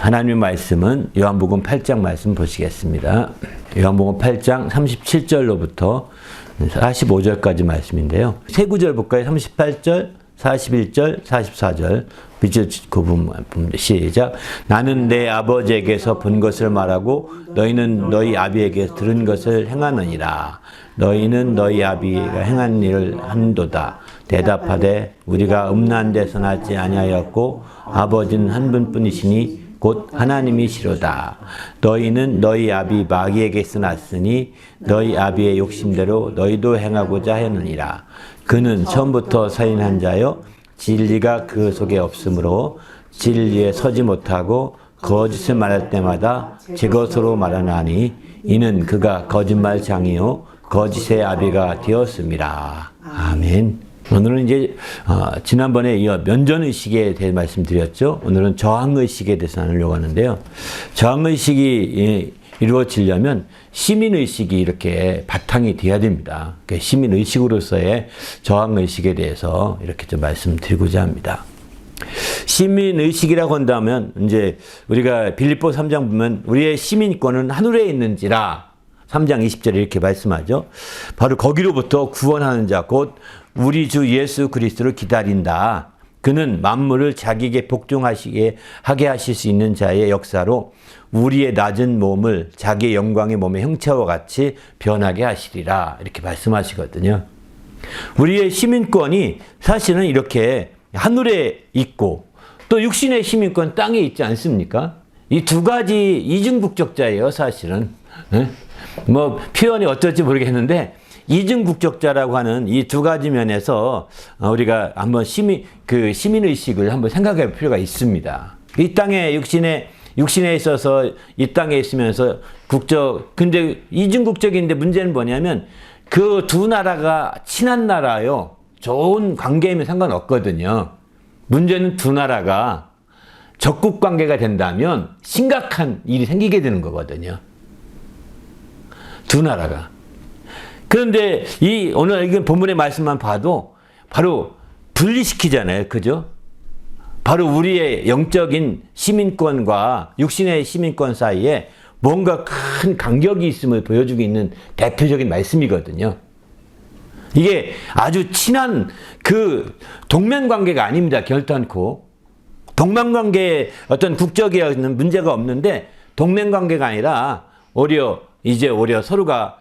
하나님의 말씀은 요한복음 8장 말씀 보시겠습니다. 요한복음 8장 37절로부터 45절까지 말씀인데요. 세 구절 볼까요? 38절, 41절, 44절. 그 부분 시작. 나는 내 아버지에게서 본 것을 말하고 너희는 너희 아비에게서 들은 것을 행하느니라. 너희는 너희 아비가 행한 일을 한도다. 대답하되 우리가 음란 데서 나지 아니하였고 아버지는 한 분뿐이시니 곧 하나님이시로다. 너희는 너희 아비 마귀에게서 났으니 너희 아비의 욕심대로 너희도 행하고자 하느니라. 그는 처음부터 살인한 자요 진리가 그 속에 없으므로 진리에 서지 못하고 거짓을 말할 때마다 제 것으로 말하나니 이는 그가 거짓말장이요 거짓의 아비가 되었음이라. 아멘. 오늘은 이제 지난번에 이어 면전의식에 대해 말씀드렸죠. 오늘은 저항의식에 대해서 나누려고 하는데요. 저항의식이 이루어지려면 시민의식이 이렇게 바탕이 돼야 됩니다. 시민의식으로서의 저항의식에 대해서 이렇게 좀 말씀드리고자 합니다. 시민의식이라고 한다면 이제 우리가 빌립보 3장 보면 우리의 시민권은 하늘에 있는지라 3장 20절에 이렇게 말씀하죠. 바로 거기로부터 구원하는 자 곧 우리 주 예수 그리스도를 기다린다. 그는 만물을 자기에게 복종하게 하실 수 있는 자의 역사로 우리의 낮은 몸을 자기의 영광의 몸의 형체와 같이 변하게 하시리라. 이렇게 말씀하시거든요. 우리의 시민권이 사실은 이렇게 하늘에 있고 또 육신의 시민권 땅에 있지 않습니까? 이 두 가지 이중국적자예요, 사실은. 뭐 표현이 어떨지 모르겠는데 이중국적자라고 하는 이 두 가지 면에서 우리가 한번 시민의식을 한번 생각해 볼 필요가 있습니다. 이 땅에 육신에 있어서 이 땅에 있으면서 근데 이중국적인데 문제는 뭐냐면 그 두 나라가 친한 나라요. 좋은 관계이면 상관없거든요. 문제는 두 나라가 적국 관계가 된다면 심각한 일이 생기게 되는 거거든요. 두 나라가. 그런데 오늘 이건 본문의 말씀만 봐도 바로 분리시키잖아요. 그죠? 바로 우리의 영적인 시민권과 육신의 시민권 사이에 뭔가 큰 간격이 있음을 보여주고 있는 대표적인 말씀이거든요. 이게 아주 친한 그 동맹관계가 아닙니다. 결단코. 동맹관계에 어떤 국적에는 문제가 없는데 동맹관계가 아니라 오히려 서로가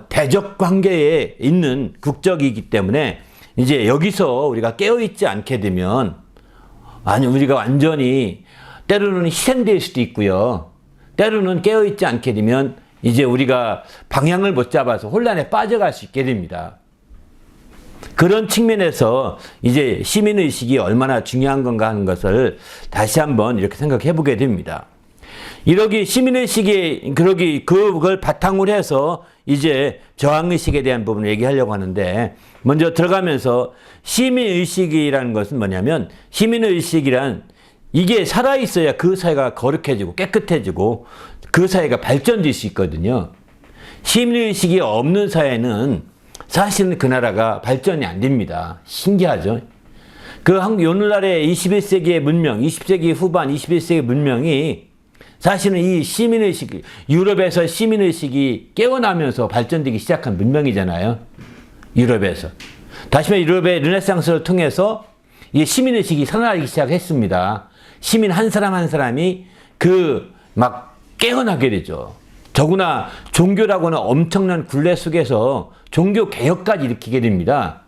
대적 관계에 있는 국적이기 때문에 이제 여기서 우리가 깨어있지 않게 되면 우리가 완전히 때로는 희생될 수도 있고요. 때로는 깨어있지 않게 되면 이제 우리가 방향을 못 잡아서 혼란에 빠져갈 수 있게 됩니다. 그런 측면에서 이제 시민의식이 얼마나 중요한 건가 하는 것을 다시 한번 이렇게 생각해 보게 됩니다. 이러기 시민의식이 그걸 바탕으로 해서 이제 저항의식에 대한 부분을 얘기하려고 하는데 먼저 들어가면서 시민의식이라는 것은 뭐냐면 시민의식이란 이게 살아있어야 그 사회가 거룩해지고 깨끗해지고 그 사회가 발전될 수 있거든요. 시민의식이 없는 사회는 사실은 그 나라가 발전이 안 됩니다. 신기하죠? 오늘날의 21세기의 문명, 20세기 후반 21세기 문명이 사실은 이 시민의식, 유럽에서 시민의식이 깨어나면서 발전되기 시작한 문명이잖아요. 유럽에서. 다시 말해 유럽의 르네상스를 통해서 이 시민의식이 살아나기 시작했습니다. 시민 한 사람 한 사람이 막 깨어나게 되죠. 더구나 종교라고는 엄청난 굴레 속에서 종교 개혁까지 일으키게 됩니다.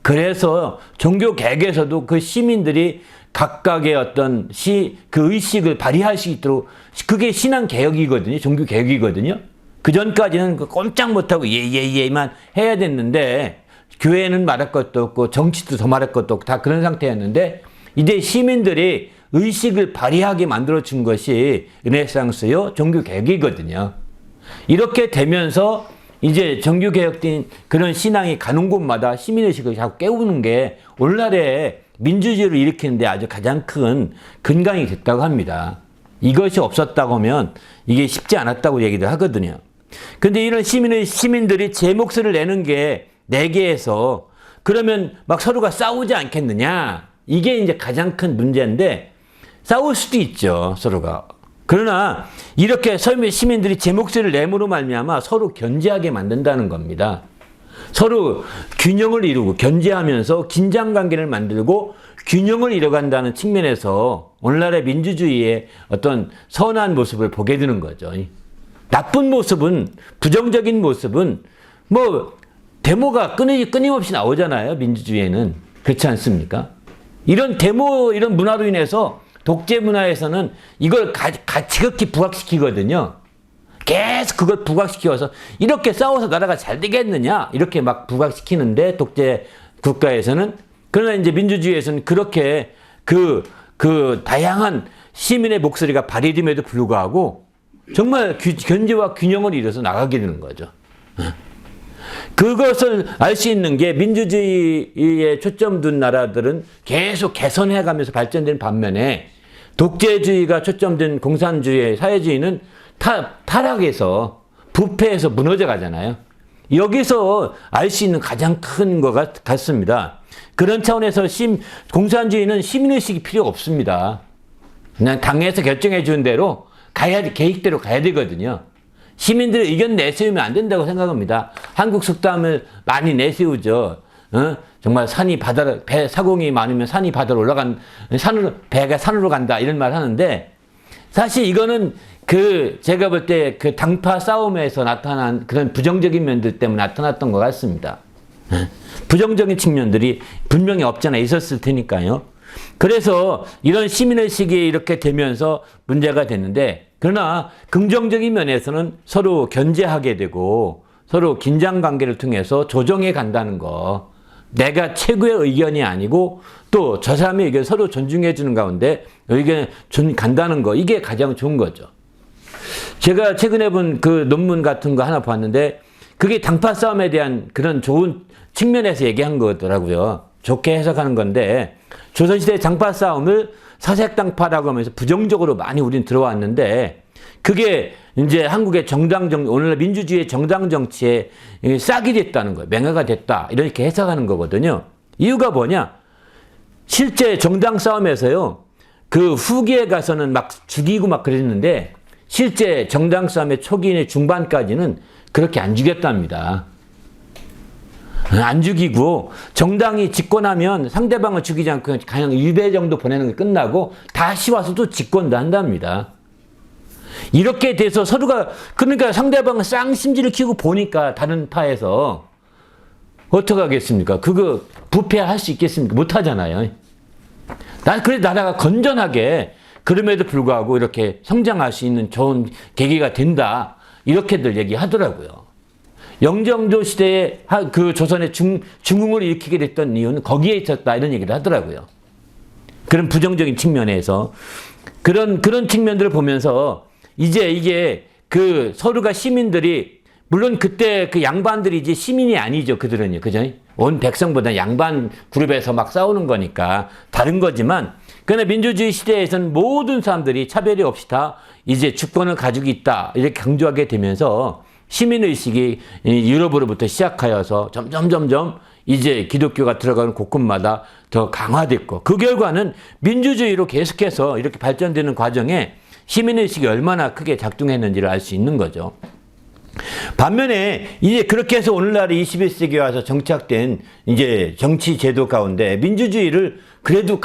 그래서 종교 개혁에서도 그 시민들이 각각의 어떤 그 의식을 발휘할 수 있도록 그게 신앙 개혁이거든요. 종교 개혁이거든요. 그 전까지는 꼼짝 못하고 예만 해야 됐는데 교회는 말할 것도 없고 정치도 더 말할 것도 없고 다 그런 상태였는데 이제 시민들이 의식을 발휘하게 만들어준 것이 르네상스요 종교 개혁이거든요. 이렇게 되면서 이제 정교개혁된 그런 신앙이 가는 곳마다 시민의식을 자꾸 깨우는 게 오늘날의 민주주의를 일으키는데 아주 가장 큰 근간이 됐다고 합니다. 이것이 없었다고 하면 이게 쉽지 않았다고 얘기도 하거든요. 근데 이런 시민들이 제 목소리를 내는 게 내게에서 그러면 막 서로가 싸우지 않겠느냐. 이게 이제 가장 큰 문제인데 싸울 수도 있죠. 서로가. 그러나 이렇게 시민들이 제 목소리를 내므로 말미암아 서로 견제하게 만든다는 겁니다. 서로 균형을 이루고 견제하면서 긴장관계를 만들고 균형을 이뤄간다는 측면에서 오늘날의 민주주의의 어떤 선한 모습을 보게 되는 거죠. 나쁜 모습은, 부정적인 모습은 뭐 데모가 끊임없이 나오잖아요. 민주주의에는. 그렇지 않습니까? 이런 데모, 이런 문화로 인해서 독재 문화에서는 이걸 지극히 부각시키거든요. 계속 그걸 부각시켜서 이렇게 싸워서 나라가 잘 되겠느냐 이렇게 막 부각시키는데 독재 국가에서는, 그러나 이제 민주주의에서는 그렇게 그 다양한 시민의 목소리가 발휘됨에도 불구하고 정말 견제와 균형을 이뤄서 나가게 되는 거죠. 그것을 알 수 있는 게 민주주의에 초점 둔 나라들은 계속 개선해가면서 발전된 반면에 독재주의가 초점된 공산주의, 사회주의는 타락해서 부패해서 무너져 가잖아요. 여기서 알 수 있는 가장 큰 것 같습니다. 그런 차원에서 공산주의는 시민의식이 필요 없습니다. 그냥 당에서 결정해 준 대로 계획대로 가야 되거든요. 시민들의 의견 내세우면 안 된다고 생각합니다. 한국 속담을 많이 내세우죠. 정말 사공이 많으면 산이 바다로 배가 산으로 간다 이런 말 하는데, 사실 이거는 제가 볼 때 그 당파 싸움에서 나타난 그런 부정적인 면들 때문에 나타났던 것 같습니다. 부정적인 측면들이 분명히 없지 않아 있었을 테니까요. 그래서 이런 시민의식이 이렇게 되면서 문제가 됐는데, 그러나 긍정적인 면에서는 서로 견제하게 되고 서로 긴장관계를 통해서 조정해 간다는 거, 내가 최고의 의견이 아니고 또 저 사람의 의견 서로 존중해 주는 가운데 의견 간다는 거, 이게 가장 좋은 거죠. 제가 최근에 본 그 논문 같은 거 하나 봤는데 그게 당파 싸움에 대한 그런 좋은 측면에서 얘기한 거더라고요. 좋게 해석하는 건데, 조선시대 당파 싸움을 사색당파라고 하면서 부정적으로 많이 우린 들어왔는데, 그게 이제 한국의 오늘날 민주주의의 정당 정치에 싹이 됐다는 거예요. 맹해가 됐다. 이렇게 해석하는 거거든요. 이유가 뭐냐? 실제 정당 싸움에서요, 그 후기에 가서는 막 죽이고 막 그랬는데, 실제 정당 싸움의 초기의 중반까지는 그렇게 안 죽였답니다. 안 죽이고 정당이 집권하면 상대방을 죽이지 않고 그냥 일배 정도 보내는 게 끝나고 다시 와서 또 집권도 한답니다. 이렇게 돼서 서로가, 그러니까 상대방은 쌍심지를 키우고 보니까 다른 파에서 어떻게 하겠습니까? 그거 부패할 수 있겠습니까? 못 하잖아요. 그래서 나라가 건전하게 그럼에도 불구하고 이렇게 성장할 수 있는 좋은 계기가 된다. 이렇게들 얘기하더라고요. 영정조 시대에 그 조선의 중흥을 일으키게 됐던 이유는 거기에 있었다. 이런 얘기를 하더라고요. 그런 부정적인 측면에서. 그런 측면들을 보면서 이제 이게 서로가 시민들이, 물론 그때 그 양반들이 이제 시민이 아니죠. 그들은요. 그죠? 온 백성보다 양반 그룹에서 막 싸우는 거니까 다른 거지만, 그러나 민주주의 시대에서는 모든 사람들이 차별이 없이 다 이제 주권을 가지고 있다. 이렇게 강조하게 되면서 시민의식이 유럽으로부터 시작하여서 점점 이제 기독교가 들어가는 곳곳마다 더 강화됐고, 그 결과는 민주주의로 계속해서 이렇게 발전되는 과정에 시민의식이 얼마나 크게 작동했는지를 알 수 있는 거죠. 반면에 이제 그렇게 해서 오늘날 21세기에 와서 정착된 이제 정치 제도 가운데 민주주의를 그래도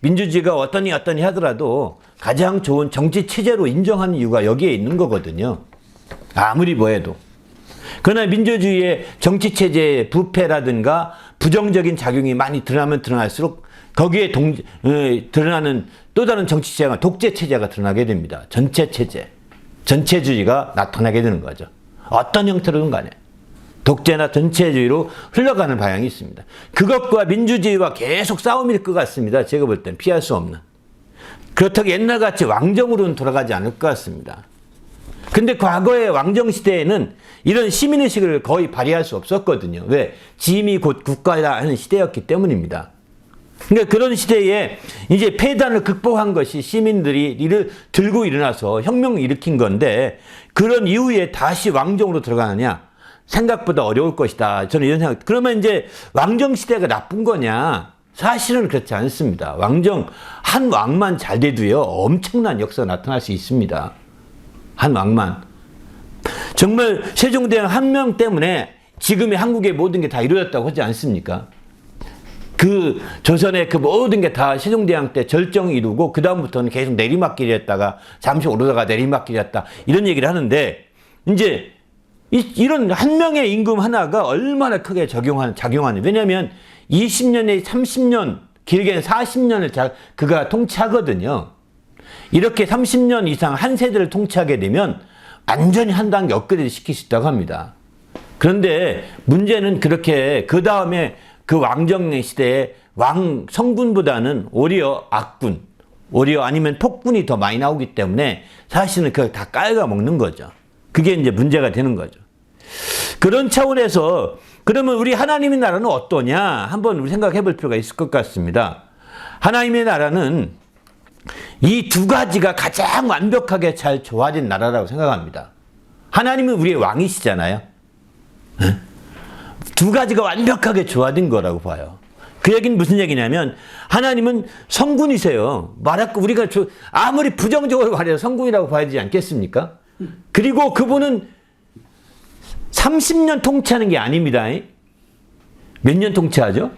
민주주의가 어떠니 하더라도 가장 좋은 정치 체제로 인정하는 이유가 여기에 있는 거거든요. 아무리 뭐해도. 그러나 민주주의의 정치 체제의 부패라든가 부정적인 작용이 많이 드러나면 드러날수록 거기에 드러나는 또 다른 정치 체제가 독재 체제가 드러나게 됩니다. 전체 체제, 전체주의가 나타나게 되는 거죠. 어떤 형태로든 간에 독재나 전체주의로 흘러가는 방향이 있습니다. 그것과 민주주의와 계속 싸움일 것 같습니다. 제가 볼 땐 피할 수 없는. 그렇다고 옛날같이 왕정으로는 돌아가지 않을 것 같습니다. 근데 과거의 왕정시대에는 이런 시민의식을 거의 발휘할 수 없었거든요. 왜? 짐이 곧 국가라 하는 시대였기 때문입니다. 그러니까 그런 시대에 이제 폐단을 극복한 것이 시민들이 이를 들고 일어나서 혁명을 일으킨 건데, 그런 이후에 다시 왕정으로 들어가느냐? 생각보다 어려울 것이다. 저는 이런 생각. 그러면 이제 왕정시대가 나쁜 거냐? 사실은 그렇지 않습니다. 왕정 한 왕만 잘 돼도요 엄청난 역사가 나타날 수 있습니다. 한 왕만. 정말 세종대왕 한 명 때문에 지금의 한국의 모든 게 다 이루어졌다고 하지 않습니까? 그 조선의 그 모든 게 다 세종대왕 때 절정 이루고 그 다음부터는 계속 내리막길이었다가 잠시 오르다가 내리막길이었다 이런 얘기를 하는데, 이제 이런 한 명의 임금 하나가 얼마나 크게 작용하는, 왜냐하면 20년에 30년, 길게는 40년을 그가 통치하거든요. 이렇게 30년 이상 한 세대를 통치하게 되면 완전히 한 단계 업그레이드 시킬 수 있다고 합니다. 그런데 문제는 그렇게 그 다음에 그 왕정 시대에 왕 성군보다는 오히려 악군, 오히려 아니면 폭군이 더 많이 나오기 때문에 사실은 그걸 다 깔아 먹는 거죠. 그게 이제 문제가 되는 거죠. 그런 차원에서 그러면 우리 하나님의 나라는 어떠냐? 한번 우리 생각해 볼 필요가 있을 것 같습니다. 하나님의 나라는 이 두 가지가 가장 완벽하게 잘 조화된 나라라고 생각합니다. 하나님은 우리의 왕이시잖아요. 두 가지가 완벽하게 조화된 거라고 봐요. 그 얘기는 무슨 얘기냐면 하나님은 성군이세요. 우리가 아무리 부정적으로 말해도 성군이라고 봐야 되지 않겠습니까? 그리고 그분은 30년 통치하는 게 아닙니다. 몇 년 통치하죠?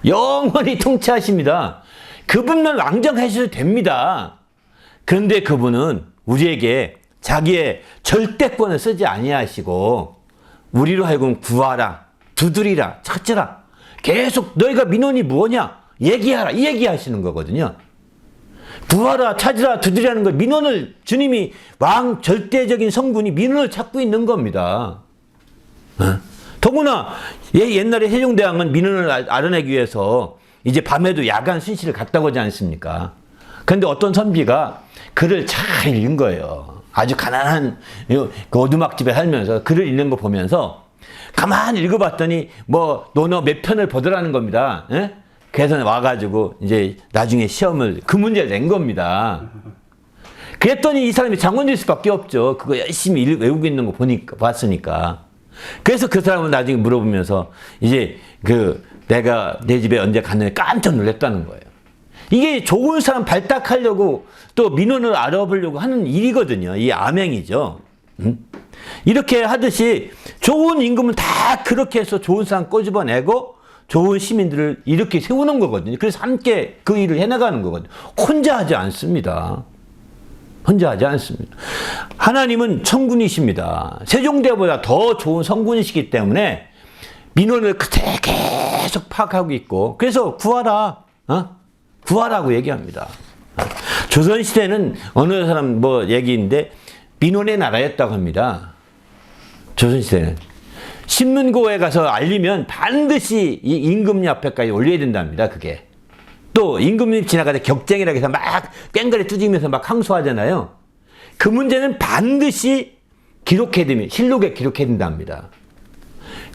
영원히 통치하십니다. 그분만 왕정하셔도 됩니다. 그런데 그분은 우리에게 자기의 절대권을 쓰지 아니하시고 우리로 하여금 구하라, 두드리라, 찾으라, 계속 너희가 민원이 뭐냐 얘기하라, 이 얘기하시는 거거든요. 구하라, 찾으라, 두드리라는 걸, 민원을 주님이 왕 절대적인 성군이 민원을 찾고 있는 겁니다. 더구나 옛날에 세종대왕은 민원을 알아내기 위해서 이제 밤에도 야간 순시를 갔다고 하지 않습니까? 그런데 어떤 선비가 글을 잘 읽은 거예요. 아주 가난한 그 오두막집에 살면서 글을 읽는 거 보면서 가만히 읽어봤더니 너너 몇 편을 보더라는 겁니다. 예? 그래서 와가지고 이제 나중에 시험을 그 문제를 낸 겁니다. 그랬더니 이 사람이 장원일 수밖에 없죠. 그거 열심히 외우고 있는 거 봤으니까. 그래서 그 사람은 나중에 물어보면서 이제 내가 내 집에 언제 갔는데 깜짝 놀랐다는 거예요. 이게 좋은 사람 발탁하려고 또 민원을 알아보려고 하는 일이거든요. 이 암행이죠. 이렇게 하듯이 좋은 임금은 다 그렇게 해서 좋은 사람 꼬집어내고 좋은 시민들을 이렇게 세우는 거거든요. 그래서 함께 그 일을 해나가는 거거든요. 혼자 하지 않습니다. 혼자 하지 않습니다. 하나님은 성군이십니다. 세종대보다 더 좋은 성군이시기 때문에 민원을 계속 파악하고 있고, 그래서 구하라, 구하라고 얘기합니다. 조선시대는 어느 사람 얘기인데 민원의 나라였다고 합니다. 조선시대는. 신문고에 가서 알리면 반드시 이 임금님 앞에까지 올려야 된답니다, 그게. 또 임금님 지나가다 격쟁이라고 해서 막 꽹과리 두드리면서 막 항소하잖아요. 그 문제는 반드시 기록해야 됩니다. 실록에 기록해야 된답니다.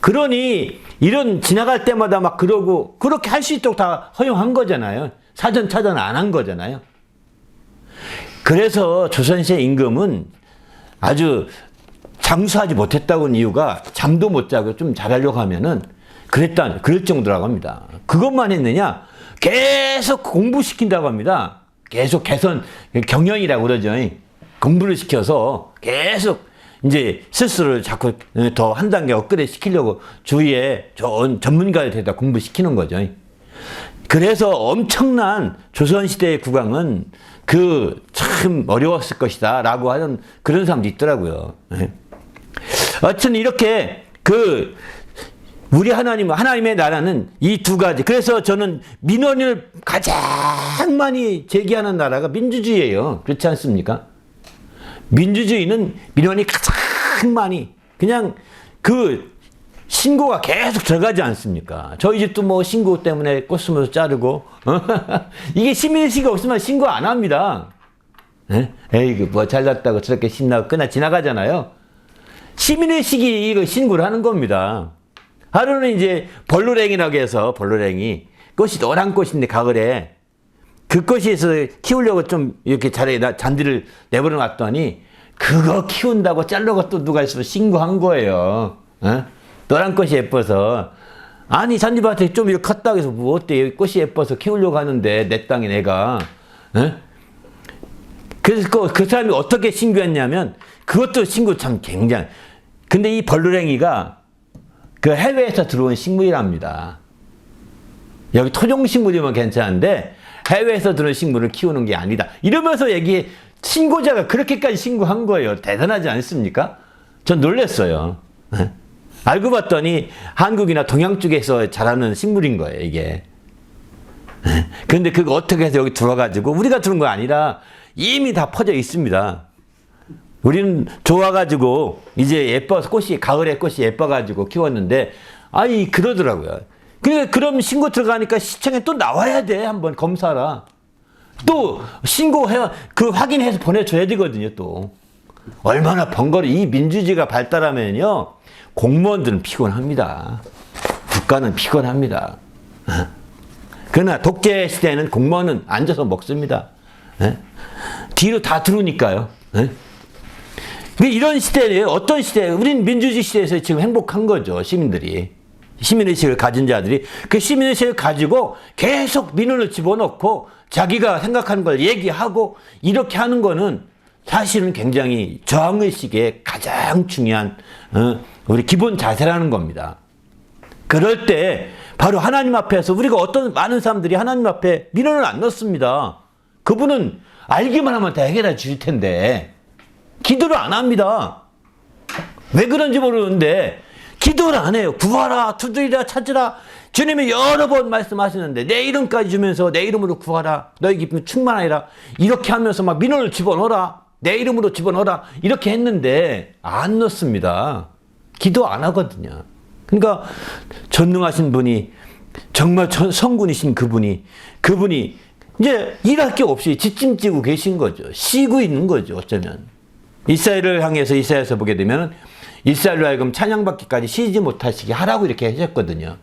그러니 이런 지나갈 때마다 막 그러고 그렇게 할 수 있도록 다 허용한 거잖아요. 사전 차단 안 한 거잖아요. 그래서 조선시대 임금은 아주 장수하지 못했다고 하는 이유가 잠도 못 자고 좀 잘하려고 하면은 그럴 정도라고 합니다. 그것만 했느냐? 계속 공부시킨다고 합니다. 계속 개선, 경영이라고 그러죠. 공부를 시켜서 계속 이제 스스로를 자꾸 더 한 단계 업그레이드 시키려고 주위에 좋은 전문가를 데려다 공부시키는 거죠. 그래서 엄청난 조선시대의 국왕은 참 어려웠을 것이다 라고 하는 그런 사람도 있더라고요. 하여튼 이렇게 우리 하나님의 나라는 이 두 가지. 그래서 저는 민원을 가장 많이 제기하는 나라가 민주주의예요. 그렇지 않습니까? 민주주의는 민원이 가장 많이, 그냥 신고가 계속 들어가지 않습니까? 저희 집도 신고 때문에 꽃스모스 자르고, 이게 시민의식이 없으면 신고 안 합니다. 에이, 잘났다고 저렇게 신나고 그냥 지나가잖아요. 시민의식이 이거 신고를 하는 겁니다. 하루는 이제 벌로랭이라고 해서, 벌로랭이 꽃이 노란 꽃인데 가을에 그 꽃에서 키우려고 좀 이렇게 잔디를 내버려 놨더니 그거 키운다고 자르고 또 누가 있으면 신고한 거예요. 노란 꽃이 예뻐서. 아니 잔디밭에 좀 이렇게 컸다고 해서 뭐 어때? 꽃이 예뻐서 키우려고 하는데 내 땅에 내가. 에? 그래서 그 사람이 어떻게 신고했냐면 그것도 신고 참 굉장히. 근데 이 벌루랭이가 그 해외에서 들어온 식물이랍니다. 여기 토종식물이면 괜찮은데 해외에서 들어온 식물을 키우는 게 아니다. 이러면서 신고자가 그렇게까지 신고한 거예요. 대단하지 않습니까? 전 놀랐어요. 알고 봤더니 한국이나 동양 쪽에서 자라는 식물인 거예요, 이게. 그런데 그거 어떻게 해서 여기 들어와가지고 우리가 들은 거 아니라 이미 다 퍼져 있습니다. 우리는 좋아가지고 이제 예뻐서 가을에 꽃이 예뻐가지고 키웠는데 아이 그러더라고요. 그러니까 그럼 신고 들어가니까 시청에 또 나와야 돼. 한번 검사라. 또 신고해 확인해서 보내줘야 되거든요. 또 얼마나 번거로워. 이 민주주의가 발달하면요 공무원들은 피곤합니다. 국가는 피곤합니다. 그러나 독재 시대에는 공무원은 앉아서 먹습니다. 뒤로 다 들어오니까요. 이런 시대에 어떤 시대에 우린 민주주의 시대에서 지금 행복한 거죠. 시민의식을 가진 자들이 그 시민의식을 가지고 계속 민원을 집어넣고 자기가 생각하는 걸 얘기하고 이렇게 하는 거는 사실은 굉장히 저항의식의 가장 중요한 우리 기본 자세라는 겁니다. 그럴 때 바로 하나님 앞에서 우리가 많은 사람들이 하나님 앞에 민원을 안 넣습니다. 그분은 알기만 하면 다 해결해 주실 텐데 기도를 안 합니다. 왜 그런지 모르는데 기도를 안 해요. 구하라, 두드리라, 찾으라. 주님이 여러 번 말씀하시는데 내 이름까지 주면서 내 이름으로 구하라. 너희 기쁨 충만하리라. 이렇게 하면서 막 민원을 집어넣어라. 내 이름으로 집어넣어라. 이렇게 했는데 안 넣습니다. 기도 안 하거든요. 그러니까 전능하신 분이 정말 성군이신 그분이 이제 일할 게 없이 뒷짐지고 계신 거죠. 쉬고 있는 거죠. 어쩌면. 이스라엘을 향해서 이사야서 보게 되면 이스라엘로 하여금 찬양받기까지 쉬지 못하시게 하라고 이렇게 하셨거든요.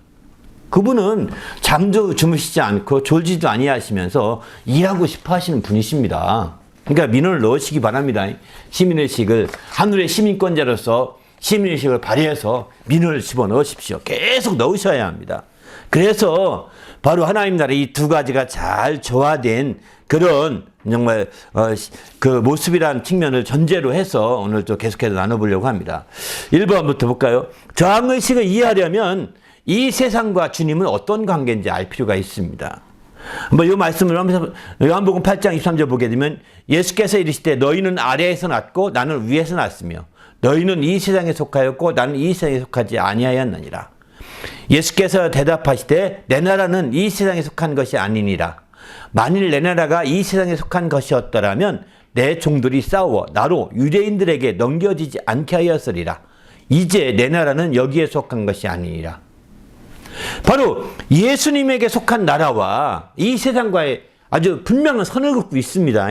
그분은 잠도 주무시지 않고 졸지도 아니하시면서 일하고 싶어 하시는 분이십니다. 그러니까 민원을 넣으시기 바랍니다. 시민의식을 하늘의 시민권자로서 시민의식을 발휘해서 민원을 집어넣으십시오. 계속 넣으셔야 합니다. 그래서 바로 하나님 나라의 이 두 가지가 잘 조화된 그런 정말 그 모습이라는 측면을 전제로 해서 오늘 또 계속해서 나눠보려고 합니다. 1번부터 볼까요? 저항의식을 이해하려면 이 세상과 주님은 어떤 관계인지 알 필요가 있습니다. 이 말씀을 하면서 요한복음 8장 23절 보게 되면 예수께서 이르시되 너희는 아래에서 났고 나는 위에서 났으며 너희는 이 세상에 속하였고 나는 이 세상에 속하지 아니하였느니라. 예수께서 대답하시되 내 나라는 이 세상에 속한 것이 아니니라. 만일 내 나라가 이 세상에 속한 것이었더라면 내 종들이 싸워 나로 유대인들에게 넘겨지지 않게 하였으리라. 이제 내 나라는 여기에 속한 것이 아니니라. 바로 예수님에게 속한 나라와 이 세상과의 아주 분명한 선을 긋고 있습니다.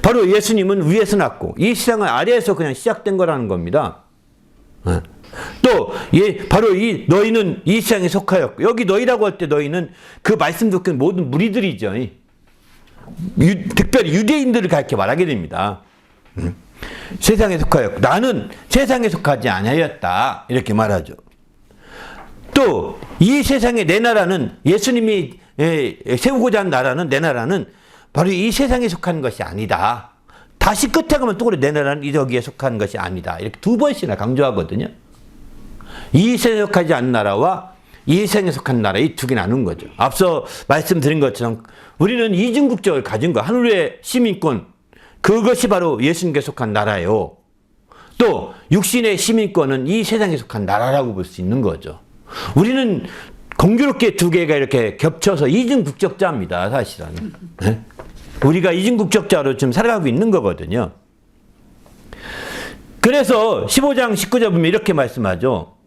바로 예수님은 위에서 났고 이 세상은 아래에서 그냥 시작된 거라는 겁니다. 또 바로 너희는 이 세상에 속하였고 여기 너희라고 할 때 너희는 그 말씀 듣는 모든 무리들이죠. 특별히 유대인들을 가르쳐 말하게 됩니다. 세상에 속하였고 나는 세상에 속하지 아니하였다 이렇게 말하죠. 또 이 세상의 내 나라는 예수님이 세우고자 한 나라는 내 나라는 바로 이 세상에 속한 것이 아니다. 다시 끝에 가면 또 그래 내 나라는 여기에 속한 것이 아니다. 이렇게 두 번씩이나 강조하거든요. 이 세상에 속하지 않는 나라와 이 세상에 속한 나라 이 두 개 나눈 거죠. 앞서 말씀드린 것처럼 우리는 이중국적을 가진 거 하늘의 시민권 그것이 바로 예수님께 속한 나라예요. 또 육신의 시민권은 이 세상에 속한 나라라고 볼 수 있는 거죠. 우리는 공교롭게 두 개가 이렇게 겹쳐서 이중국적자입니다. 사실은. 네? 우리가 이중국적자로 지금 살아가고 있는 거거든요. 그래서 15장 19절 보면 이렇게 말씀하죠.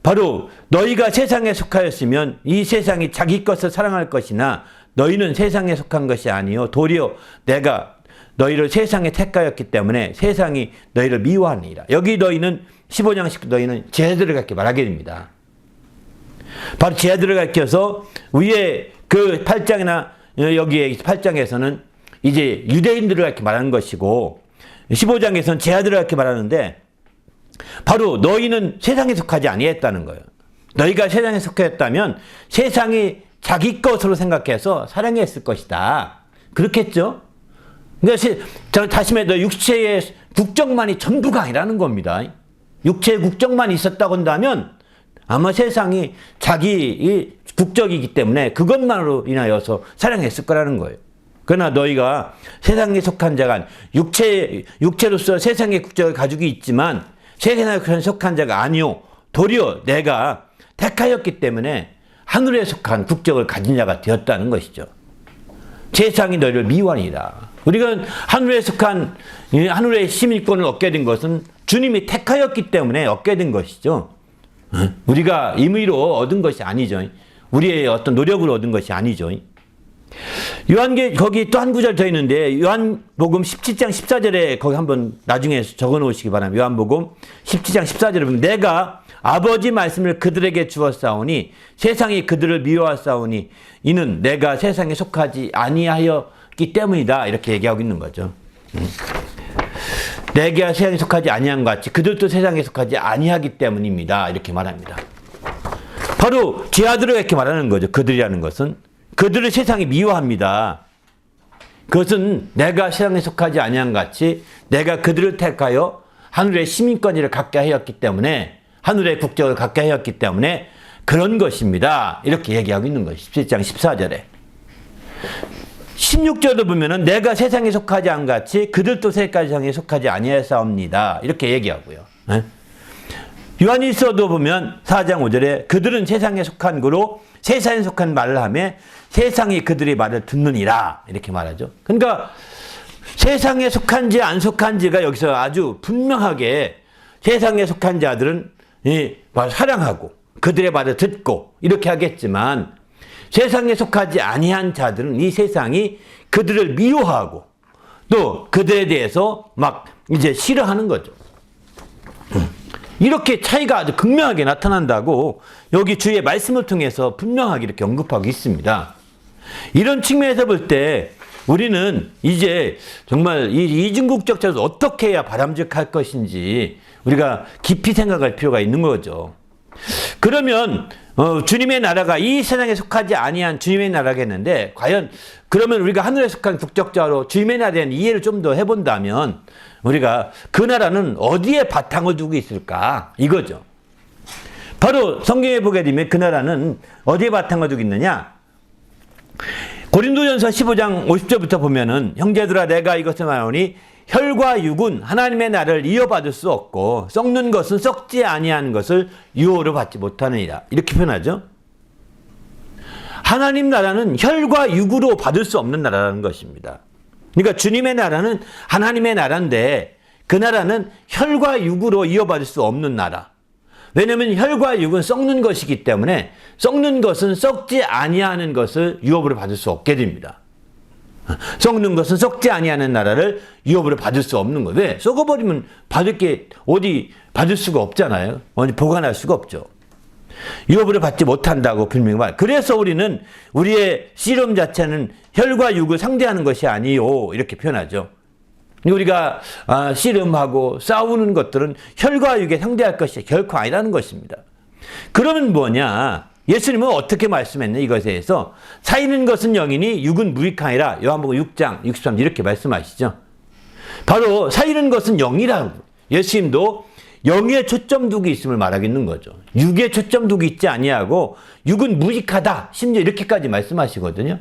바로 너희가 세상에 속하였으면 이 세상이 자기 것을 사랑할 것이나 너희는 세상에 속한 것이 아니요 도리어 내가 너희를 세상에 택하였기 때문에 세상이 너희를 미워하니라. 여기 너희는 15장 19절 너희는 제자들을 갖게 말하게 됩니다. 바로 제자들을 가르쳐서 위에 그 8장이나 여기에 8장에서는 이제 유대인들을 이렇게 말하는 것이고 15장에서는 제자들을 이렇게 말하는데 바로 너희는 세상에 속하지 아니했다는 거예요. 너희가 세상에 속했다면 세상이 자기 것으로 생각해서 사랑했을 것이다. 그렇겠죠? 그러니까 다시 말해 육체의 국적만이 전부가 아니라는 겁니다. 육체의 국적만 있었다고 한다면 아마 세상이 자기 국적이기 때문에 그것만으로 인하여서 사랑했을 거라는 거예요. 그러나 너희가 세상에 속한 자가 육체로서 세상의 국적을 가지고 있지만 세상에 속한 자가 아니요 도리어 내가 택하였기 때문에 하늘에 속한 국적을 가진 자가 되었다는 것이죠. 세상이 너희를 미워하니라. 우리가 하늘에 속한 하늘의 시민권을 얻게 된 것은 주님이 택하였기 때문에 얻게 된 것이죠. 우리가 임의로 얻은 것이 아니죠. 우리의 어떤 노력으로 얻은 것이 아니죠. 거기 또 한 구절 더 있는데 요한복음 17장 14절에 거기 한번 나중에 적어 놓으시기 바랍니다. 요한복음 17장 14절에 보면 내가 아버지 말씀을 그들에게 주었사오니 세상이 그들을 미워하사오니 이는 내가 세상에 속하지 아니하였기 때문이다. 이렇게 얘기하고 있는 거죠. 내가 세상에 속하지 아니한 것 같이 그들도 세상에 속하지 아니하기 때문입니다. 이렇게 말합니다. 바로 제 아들을 이렇게 말하는 거죠. 그들이라는 것은 그들을 세상이 미워합니다. 그것은 내가 세상에 속하지 아니한 것 같이 내가 그들을 택하여 하늘의 시민권을 갖게 하였기 때문에 하늘의 국적을 갖게 하였기 때문에 그런 것입니다. 이렇게 얘기하고 있는 거예요. 17장 14절에. 16절도 보면은 내가 세상에 속하지 않은 같이 그들도 세상에 속하지 아니하였사옵니다. 이렇게 얘기하고요. 요한일서도 보면 4장 5절에 그들은 세상에 속한 거로 세상에 속한 말을 하며 세상이 그들의 말을 듣느니라. 이렇게 말하죠. 그러니까 세상에 속한지 안 속한지가 여기서 아주 분명하게 세상에 속한 자들은 사랑하고 그들의 말을 듣고 이렇게 하겠지만 세상에 속하지 아니한 자들은 이 세상이 그들을 미워하고 또 그들에 대해서 막 이제 싫어하는 거죠. 이렇게 차이가 아주 극명하게 나타난다고 여기 주의 말씀을 통해서 분명하게 이렇게 언급하고 있습니다. 이런 측면에서 볼 때 우리는 이제 정말 이 이중국적자를 어떻게 해야 바람직할 것인지 우리가 깊이 생각할 필요가 있는 거죠. 그러면 주님의 나라가 이 세상에 속하지 아니한 주님의 나라겠는데 과연 그러면 우리가 하늘에 속한 국적자로 주님의 나라에 대한 이해를 좀 더 해본다면 우리가 그 나라는 어디에 바탕을 두고 있을까 이거죠. 바로 성경에 보게 되면 그 나라는 어디에 바탕을 두고 있느냐. 고린도전서 15장 50절부터 보면은 형제들아 내가 이것을 말하노니 혈과 육은 하나님의 나라를 이어받을 수 없고 썩는 것은 썩지 아니하는 것을 유호로 받지 못하느니라. 이렇게 표현하죠. 하나님 나라는 혈과 육으로 받을 수 없는 나라라는 것입니다. 그러니까 주님의 나라는 하나님의 나라인데 그 나라는 혈과 육으로 이어받을 수 없는 나라. 왜냐하면 혈과 육은 썩는 것이기 때문에 썩는 것은 썩지 아니하는 것을 유업으로 받을 수 없게 됩니다. 썩는 것은 썩지 아니하는 나라를 유업으로 받을 수 없는 거예요. 왜? 썩어버리면 받을 게 어디 받을 수가 없잖아요. 어디 보관할 수가 없죠. 유업으로 받지 못한다고 분명히 말. 그래서 우리는 우리의 씨름 자체는 혈과 육을 상대하는 것이 아니요 이렇게 표현하죠. 우리가 씨름하고 싸우는 것들은 혈과 육에 상대할 것이 결코 아니라는 것입니다. 그러면 뭐냐? 예수님은 어떻게 말씀했냐 이것에 대해서 사이는 것은 영이니 육은 무익하니라. 요한복음 6장 63 이렇게 말씀하시죠. 바로 사이는 것은 영이라고. 예수님도 영에 초점 두고 있음을 말하겠는 거죠. 육에 초점 두고 있지 아니하고 육은 무익하다. 심지어 이렇게까지 말씀하시거든요.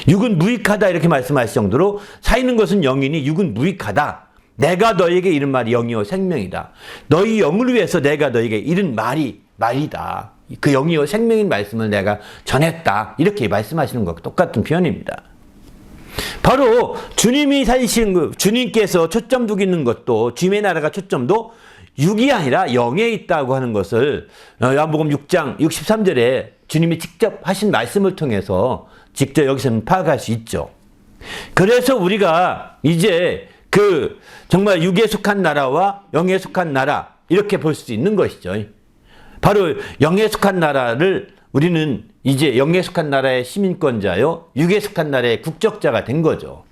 육은 무익하다 이렇게 말씀하실 정도로 사이는 것은 영이니 육은 무익하다. 내가 너에게 이른 말이 영이요 생명이다. 너희 영을 위해서 내가 너에게 이른 말이다. 그 영이요 생명인 말씀을 내가 전했다. 이렇게 말씀하시는 것과 똑같은 표현입니다. 바로 주님이 살리신 주님께서 초점 두고 있는 것도 주님의 나라가 초점도 육이 아니라 영에 있다고 하는 것을 요한복음 6장 63절에 주님이 직접 하신 말씀을 통해서 직접 여기서는 파악할 수 있죠. 그래서 우리가 이제 정말 육에 속한 나라와 영에 속한 나라 이렇게 볼 수 있는 것이죠. 바로 영에 속한 나라를 우리는 이제 영에 속한 나라의 시민권자요 육에 속한 나라의 국적자가 된 거죠.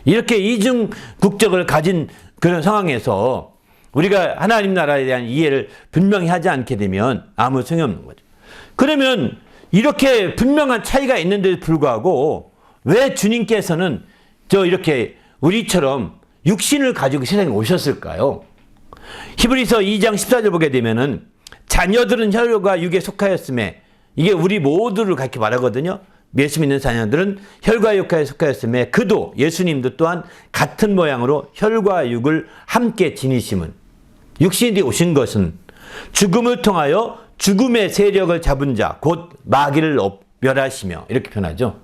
이렇게 이중 국적을 가진 그런 상황에서 우리가 하나님 나라에 대한 이해를 분명히 하지 않게 되면 아무 소용이 없는 거죠. 그러면 이렇게 분명한 차이가 있는데도 불구하고 왜 주님께서는 이렇게 우리처럼 육신을 가지고 세상에 오셨을까요? 히브리서 2장 14절 보게 되면은 자녀들은 혈과 육에 속하였음에, 이게 우리 모두를 그렇게 말하거든요. 예수 믿는 자녀들은 혈과 육에 속하였음에 그도, 예수님도 또한 같은 모양으로 혈과 육을 함께 지니심은, 육신이 오신 것은 죽음을 통하여 죽음의 세력을 잡은 자 곧 마귀를 멸하시며, 이렇게 표현하죠.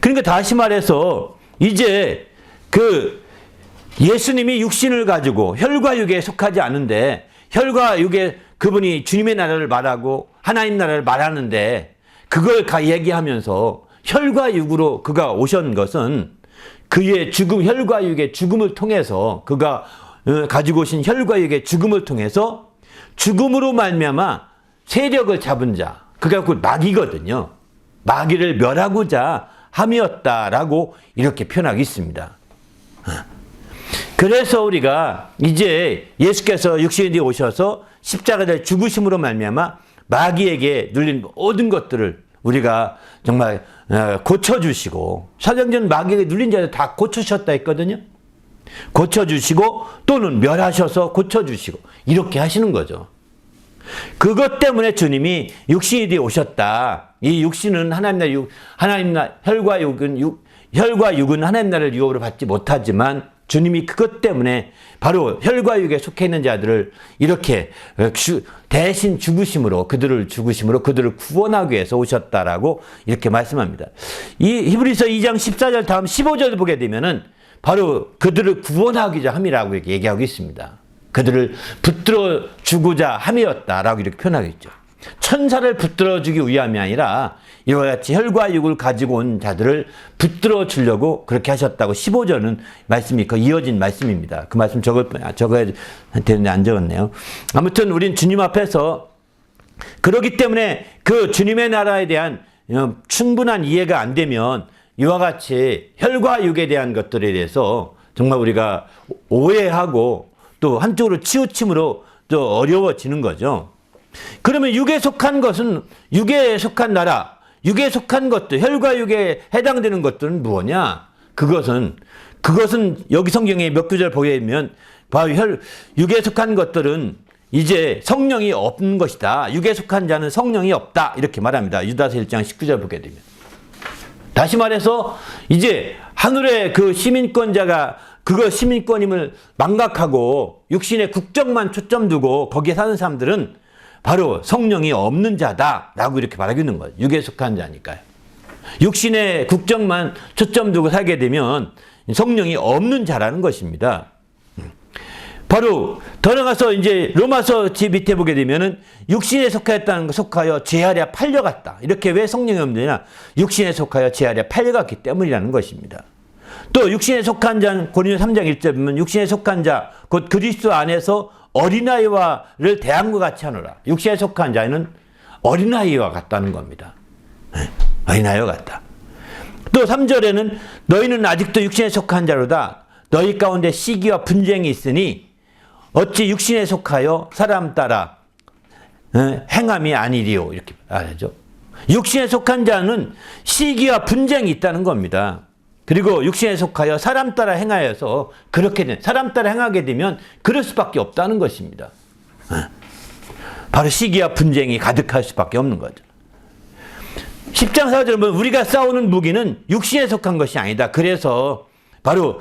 그러니까 다시 말해서 이제 예수님이 육신을 가지고 혈과 육에 속하지 않은데, 혈과 육에 그분이 주님의 나라를 말하고 하나님 나라를 말하는데, 그걸 얘기하면서 혈과 육으로 그가 오신 것은 그의 죽음, 혈과 육의 죽음을 통해서, 그가 가지고 오신 혈과 육의 죽음을 통해서 죽음으로 말미암아 세력을 잡은 자, 그가 곧 마귀거든요. 마귀를 멸하고자 함이었다라고 이렇게 표현하고 있습니다. 그래서 우리가 이제 예수께서 육신이 오셔서 십자가에 죽으심으로 말미암아 마귀에게 눌린 모든 것들을 우리가 정말 고쳐주시고, 사도행전 마귀에게 눌린 자들 다 고쳐주셨다 했거든요. 고쳐주시고 또는 멸하셔서 고쳐주시고 이렇게 하시는 거죠. 그것 때문에 주님이 육신이 오셨다. 이 육신은 혈과 육은 하나님 나라를 유업으로 받지 못하지만 주님이 그것 때문에 바로 혈과 육에 속해 있는 자들을 이렇게 대신 죽으심으로 그들을 구원하기 위해서 오셨다라고 이렇게 말씀합니다. 이 히브리서 2장 14절 다음 15절 보게 되면은 바로 그들을 구원하기자 함이라고 이렇게 얘기하고 있습니다. 그들을 붙들어 주고자 함이었다라고 이렇게 표현하고 있죠. 천사를 붙들어 주기 위함이 아니라 이와 같이 혈과 육을 가지고 온 자들을 붙들어 주려고 그렇게 하셨다고 15절은 말씀이 이어진 말씀입니다. 그 말씀 적어야 되는데 안 적었네요. 아무튼 우린 주님 앞에서 그렇기 때문에 그 주님의 나라에 대한 충분한 이해가 안 되면 이와 같이 혈과 육에 대한 것들에 대해서 정말 우리가 오해하고 또 한쪽으로 치우침으로 또 어려워지는 거죠. 그러면 육에 속한 것은, 육에 속한 나라, 육에 속한 것들, 혈과 육에 해당되는 것들은 무엇이냐? 그것은 여기 성경에 몇 구절 보게 되면 바로 육에 속한 것들은 이제 성령이 없는 것이다. 육에 속한 자는 성령이 없다. 이렇게 말합니다. 유다서 1장 19절 보게 되면. 다시 말해서 이제 하늘의 그 시민권자가 그거 시민권임을 망각하고 육신의 국적만 초점 두고 거기에 사는 사람들은 바로 성령이 없는 자다라고 이렇게 말하고 있는 거예요. 육에 속한 자니까요. 육신의 국적만 초점 두고 살게 되면 성령이 없는 자라는 것입니다. 바로 더 나가서 이제 로마서 밑에 보게 되면은 육신에 속하여 죄 아래 팔려갔다. 이렇게 왜 성령이 없느냐? 육신에 속하여 죄 아래 팔려갔기 때문이라는 것입니다. 또 육신에 속한 자는 고린도서 3장 1절 보면 육신에 속한 자 곧 그리스도 안에서 어린아이와를 대한 것 같이 하노라. 육신에 속한 자는 어린아이와 같다는 겁니다. 어린아이와 같다. 또 3절에는 너희는 아직도 육신에 속한 자로다. 너희 가운데 시기와 분쟁이 있으니 어찌 육신에 속하여 사람 따라 행함이 아니리요. 이렇게 말하죠. 육신에 속한 자는 시기와 분쟁이 있다는 겁니다. 그리고 육신에 속하여 사람 따라 행하여서 사람 따라 행하게 되면 그럴 수밖에 없다는 것입니다. 바로 시기와 분쟁이 가득할 수밖에 없는 거죠. 10장 4절을 보면 우리가 싸우는 무기는 육신에 속한 것이 아니다. 그래서 바로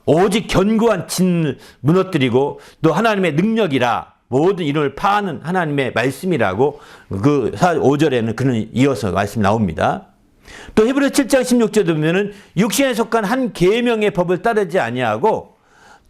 오직 견고한 진을 무너뜨리고 또 하나님의 능력이라 모든 이름을 파하는 하나님의 말씀이라고 그 5절에는 그는 이어서 말씀이 나옵니다. 또 히브리서 7장 16절에 보면은 육신에 속한 한 계명의 법을 따르지 아니하고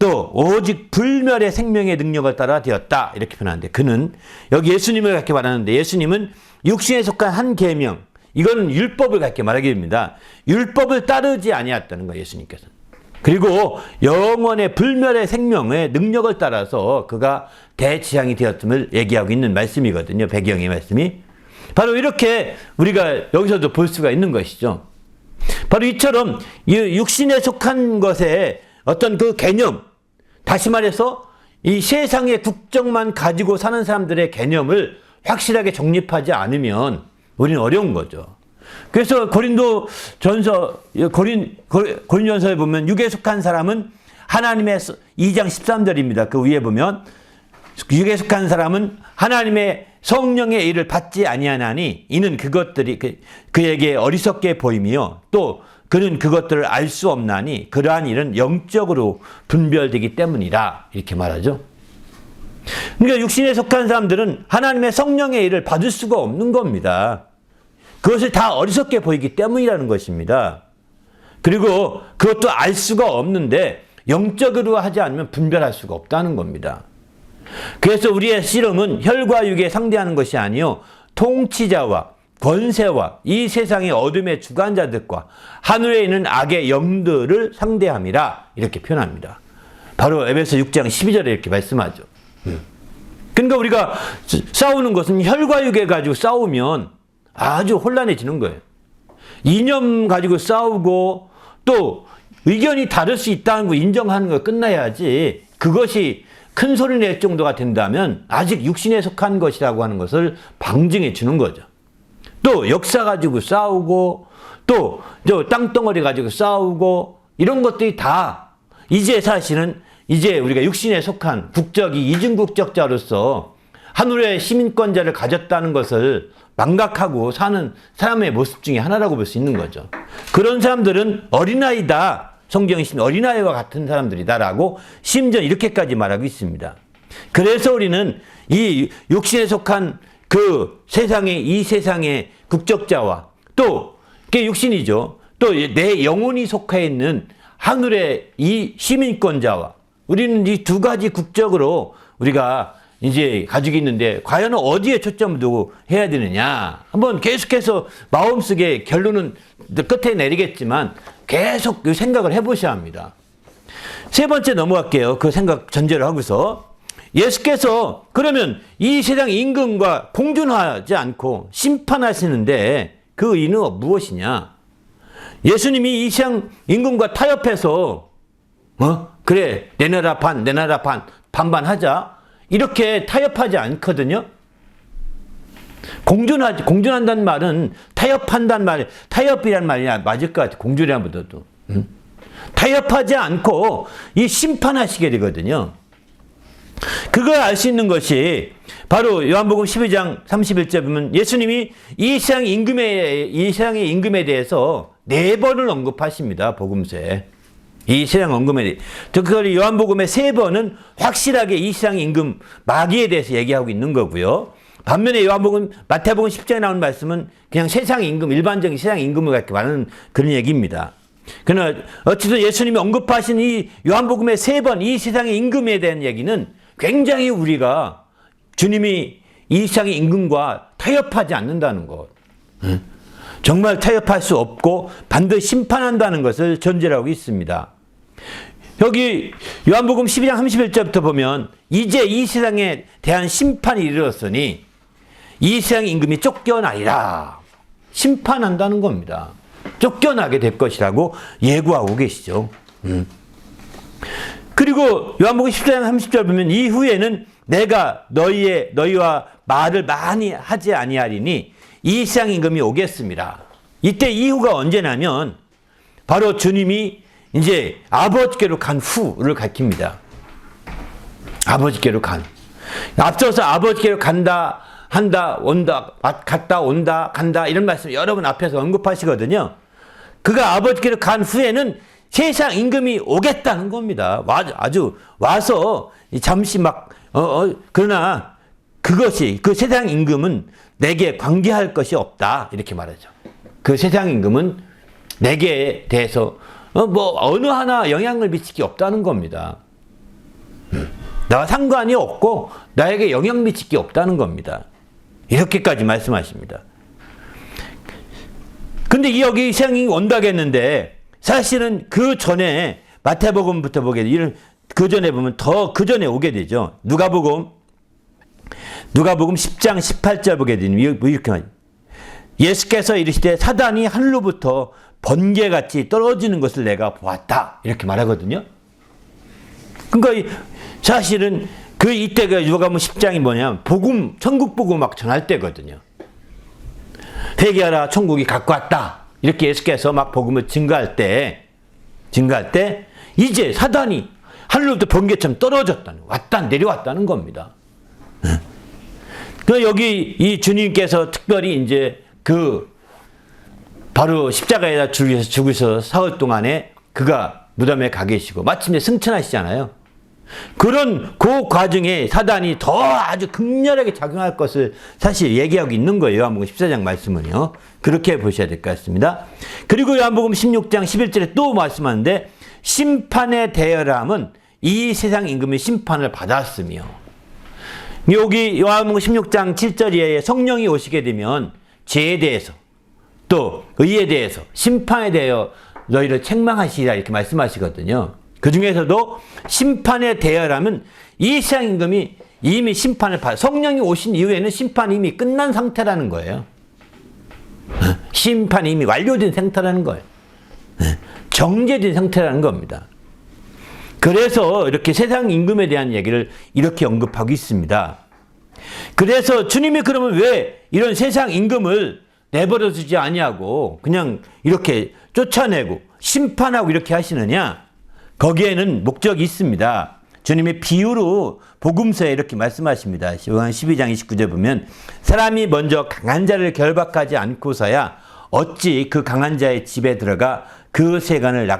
또 오직 불멸의 생명의 능력을 따라 되었다. 이렇게 표현하는데 그는 여기 예수님을 갖게 말하는데 예수님은 육신에 속한 한 계명, 이건 율법을 갖게 말하게 됩니다. 율법을 따르지 아니했다는 거예요. 예수님께서는. 그리고 영원의 불멸의 생명의 능력을 따라서 그가 대지향이 되었음을 얘기하고 있는 말씀이거든요. 배경의 말씀이. 바로 이렇게 우리가 여기서도 볼 수가 있는 것이죠. 바로 이처럼 육신에 속한 것에 어떤 그 개념, 다시 말해서 이 세상의 국적만 가지고 사는 사람들의 개념을 확실하게 정립하지 않으면 우리는 어려운 거죠. 그래서 고린전서에 보면 육에 속한 사람은 하나님의 2장 13절입니다. 그 위에 보면 육에 속한 사람은 하나님의 성령의 일을 받지 아니하나니 이는 그것들이 그에게 어리석게 보이며 또 그는 그것들을 알 수 없나니 그러한 일은 영적으로 분별되기 때문이라 이렇게 말하죠. 그러니까 육신에 속한 사람들은 하나님의 성령의 일을 받을 수가 없는 겁니다. 그것을 다 어리석게 보이기 때문이라는 것입니다. 그리고 그것도 알 수가 없는데 영적으로 하지 않으면 분별할 수가 없다는 겁니다. 그래서 우리의 씨름은 혈과 육에 상대하는 것이 아니요 통치자와 권세와 이 세상의 어둠의 주관자들과 하늘에 있는 악의 영들을 상대함이라 이렇게 표현합니다. 바로 에베소 6장 12절에 이렇게 말씀하죠. 그러니까 우리가 싸우는 것은 혈과 육에 가지고 싸우면 아주 혼란해지는 거예요. 이념 가지고 싸우고 또 의견이 다를 수 있다는 거 인정하는 거 끝나야지 그것이 큰 소리 낼 정도가 된다면 아직 육신에 속한 것이라고 하는 것을 방증해 주는 거죠. 또 역사 가지고 싸우고 또 땅덩어리 가지고 싸우고 이런 것들이 다 이제 사실은 이제 우리가 육신에 속한 국적이 이중국적자로서 하늘의 시민권자를 가졌다는 것을 망각하고 사는 사람의 모습 중에 하나라고 볼 수 있는 거죠. 그런 사람들은 어린아이다. 성경이 어린아이와 같은 사람들이다라고 심지어 이렇게까지 말하고 있습니다. 그래서 우리는 이 육신에 속한 그 이 세상의 국적자와 또 그게 육신이죠. 또 내 영혼이 속해 있는 하늘의 이 시민권자와 우리는 이 두 가지 국적으로 우리가 이제 가지고 있는데 과연 어디에 초점을 두고 해야 되느냐. 한번 계속해서 마음속에 결론은 끝에 내리겠지만 계속 생각을 해보셔야 합니다. 세 번째 넘어갈게요. 그 생각 전제를 하고서 예수께서 그러면 이 세상 임금과 공존하지 않고 심판하시는데 그 이유는 무엇이냐? 예수님이 이 세상 임금과 타협해서 그래 내 나라 반 반반 하자 이렇게 타협하지 않거든요. 공존한다는 말은 타협한다는 말, 타협이란 말이 맞을 것 같아요. 공존이란 보다도. 타협하지 않고 이 심판하시게 되거든요. 그걸 알 수 있는 것이 바로 요한복음 12장 31절 보면 예수님이 이 세상의 임금에 대해서 4번을 언급하십니다. 복음서에. 이 세상 임금에 대해. 그걸 요한복음의 3번은 확실하게 이 세상 임금 마귀에 대해서 얘기하고 있는 거고요. 반면에 마태복음 10장에 나오는 말씀은 그냥 세상 임금, 일반적인 세상 임금을 갖게 말하는 그런 얘기입니다. 그러나 어쨌든 예수님이 언급하신 이 요한복음의 3번 이 세상의 임금에 대한 얘기는 굉장히 우리가 주님이 이 세상의 임금과 타협하지 않는다는 것. 정말 타협할 수 없고 반드시 심판한다는 것을 전제로 하고 있습니다. 여기 요한복음 12장 31절부터 보면 이제 이 세상에 대한 심판이 이르렀으니 이 세상의 임금이 쫓겨나리라. 심판한다는 겁니다. 쫓겨나게 될 것이라고 예고하고 계시죠. 그리고 요한복음 10장 30절 보면 이후에는 내가 너희와 말을 많이 하지 아니하리니 이 세상 임금이 오겠습니다. 이때 이후가 언제냐면 바로 주님이 이제 아버지께로 간 후를 가리킵니다. 아버지께로 간. 앞서서 아버지께로 간다, 한다, 온다, 갔다, 온다, 간다 이런 말씀 여러 번 앞에서 언급하시거든요. 그가 아버지께로 간 후에는 세상 임금이 오겠다는 겁니다. 아주 와서 잠시 그러나 그것이 그 세상 임금은 내게 관계할 것이 없다 이렇게 말하죠. 그 세상 임금은 내게 대해서 어느 하나 영향을 미칠 게 없다는 겁니다. 나와 상관이 없고 나에게 영향 미칠 게 없다는 겁니다. 이렇게까지 말씀하십니다. 근데 여기 세상이 온다고 했는데 사실은 그 전에 마태복음부터 보게 되면 그 전에 보면 더 그 전에 오게 되죠. 누가복음 10장 18절 보게 되면 이렇게 말해요. 예수께서 이르시되 사단이 하늘로부터 번개같이 떨어지는 것을 내가 보았다. 이렇게 말하거든요. 그러니까 사실은 그 이때가 누가복음 10장이 뭐냐, 복음, 천국 복음 막 전할 때거든요. 회개하라, 천국이 갖고 왔다. 이렇게 예수께서 막 복음을 증거할 때 이제 사단이 하늘로부터 번개처럼 내려왔다는 겁니다. 그 여기 이 주님께서 특별히 이제 바로 십자가에다 죽으셔서 사흘 동안에 그가 무덤에 가 계시고 마침내 승천하시잖아요. 그런 그 과정에 사단이 더 아주 극렬하게 작용할 것을 사실 얘기하고 있는 거예요. 요한복음 14장 말씀은요. 그렇게 보셔야 될 것 같습니다. 그리고 요한복음 16장 11절에 또 말씀하는데 심판의 대열함은 이 세상 임금의 심판을 받았으며, 여기 요한복음 16장 7절에 성령이 오시게 되면 죄에 대해서 또 의에 대해서 심판에 대하여 너희를 책망하시리라 이렇게 말씀하시거든요. 그 중에서도 심판에 대하라면 이 세상 임금이 이미 심판을 성령이 오신 이후에는 심판이 이미 끝난 상태라는 거예요. 심판이 이미 완료된 상태라는 거예요. 정죄된 상태라는 겁니다. 그래서 이렇게 세상 임금에 대한 얘기를 이렇게 언급하고 있습니다. 그래서 주님이 그러면 왜 이런 세상 임금을 내버려 두지 아니하고 그냥 이렇게 쫓아내고 심판하고 이렇게 하시느냐? 거기에는 목적이 있습니다. 주님이 비유로 복음서에 이렇게 말씀하십니다. 요한 12장 29절 보면 사람이 먼저 강한 자를 결박하지 않고서야 어찌 그 강한 자의 집에 들어가 그 세간을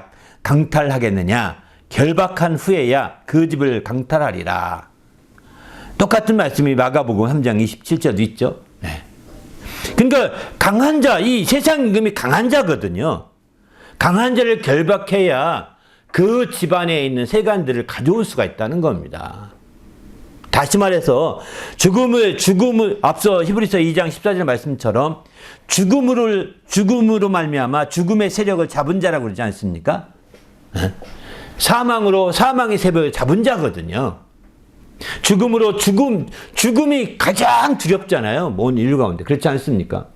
강탈하겠느냐? 결박한 후에야 그 집을 강탈하리라. 똑같은 말씀이 마가복음 3장 27절도 있죠. 네. 그러니까 강한 자, 이 세상 임금이 강한 자거든요. 강한 자를 결박해야 그 집안에 있는 세간들을 가져올 수가 있다는 겁니다. 다시 말해서 죽음을 앞서 히브리서 2장 14절 말씀처럼 죽음으로 말미암아 죽음의 세력을 잡은 자라고 그러지 않습니까? 사망의 세력을 잡은 자거든요. 죽음이 가장 두렵잖아요. 모든 인류 가운데. 그렇지 않습니까?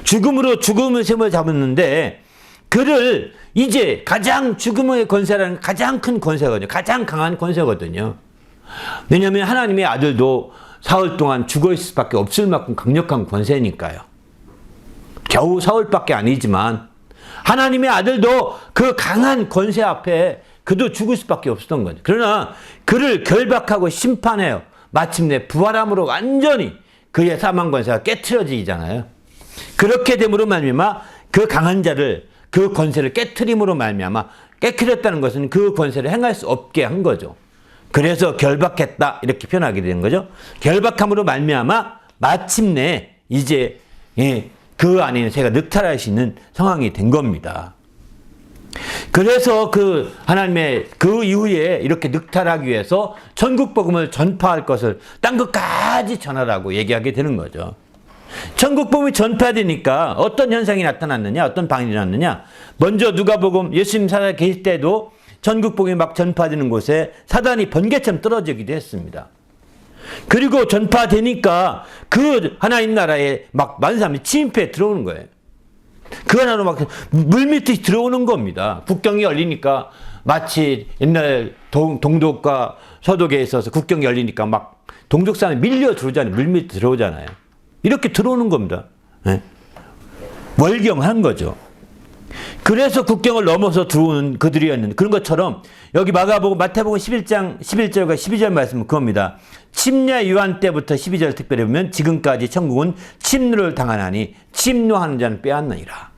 죽음의 세력을 잡았는데 그를 이제 죽음의 권세라는 가장 큰 권세거든요. 가장 강한 권세거든요. 왜냐하면 하나님의 아들도 사흘 동안 죽어 있을 수밖에 없을 만큼 강력한 권세니까요. 겨우 사흘밖에 아니지만 하나님의 아들도 그 강한 권세 앞에 그도 죽을 수밖에 없었던 거죠. 그러나 그를 결박하고 심판해요. 마침내 부활함으로 완전히 그의 사망 권세가 깨트려지잖아요. 그렇게 됨으로 말미암아 그 강한 자를 그 권세를 깨트림으로 말미암아 깨트렸다는 것은 그 권세를 행할 수 없게 한 거죠. 그래서 결박했다 이렇게 표현하게 되는 거죠. 결박함으로 말미암아 마침내 이제 그 안에 있는 새가 늑탈할 수 있는 상황이 된 겁니다. 그래서 그 하나님의 그 이후에 이렇게 늑탈하기 위해서 천국 복음을 전파할 것을 딴 것까지 전하라고 얘기하게 되는 거죠. 천국 복음이 전파되니까 어떤 현상이 나타났느냐, 어떤 방향이 나타났느냐. 먼저 누가복음 예수님 살아 계실 때도 천국 복음이 막 전파되는 곳에 사단이 번개처럼 떨어지기도 했습니다. 그리고 전파되니까 그 하나님 나라에 막 많은 사람이 침입해 들어오는 거예요. 그 하나로 막 물밀듯이 들어오는 겁니다. 국경이 열리니까 마치 옛날 동독과 서독에 있어서 국경이 열리니까 막 동족 사람이 밀려 들어오잖아요. 물밀 들어오잖아요. 이렇게 들어오는 겁니다. 네. 월경한 거죠. 그래서 국경을 넘어서 들어오는 그들이었는데 그런 것처럼 여기 마태복음 11장 11절과 12절 말씀은 그겁니다. 침례 요한 때부터 12절 특별히 보면 지금까지 천국은 침노를 당하나니 침노하는 자는 빼앗느니라.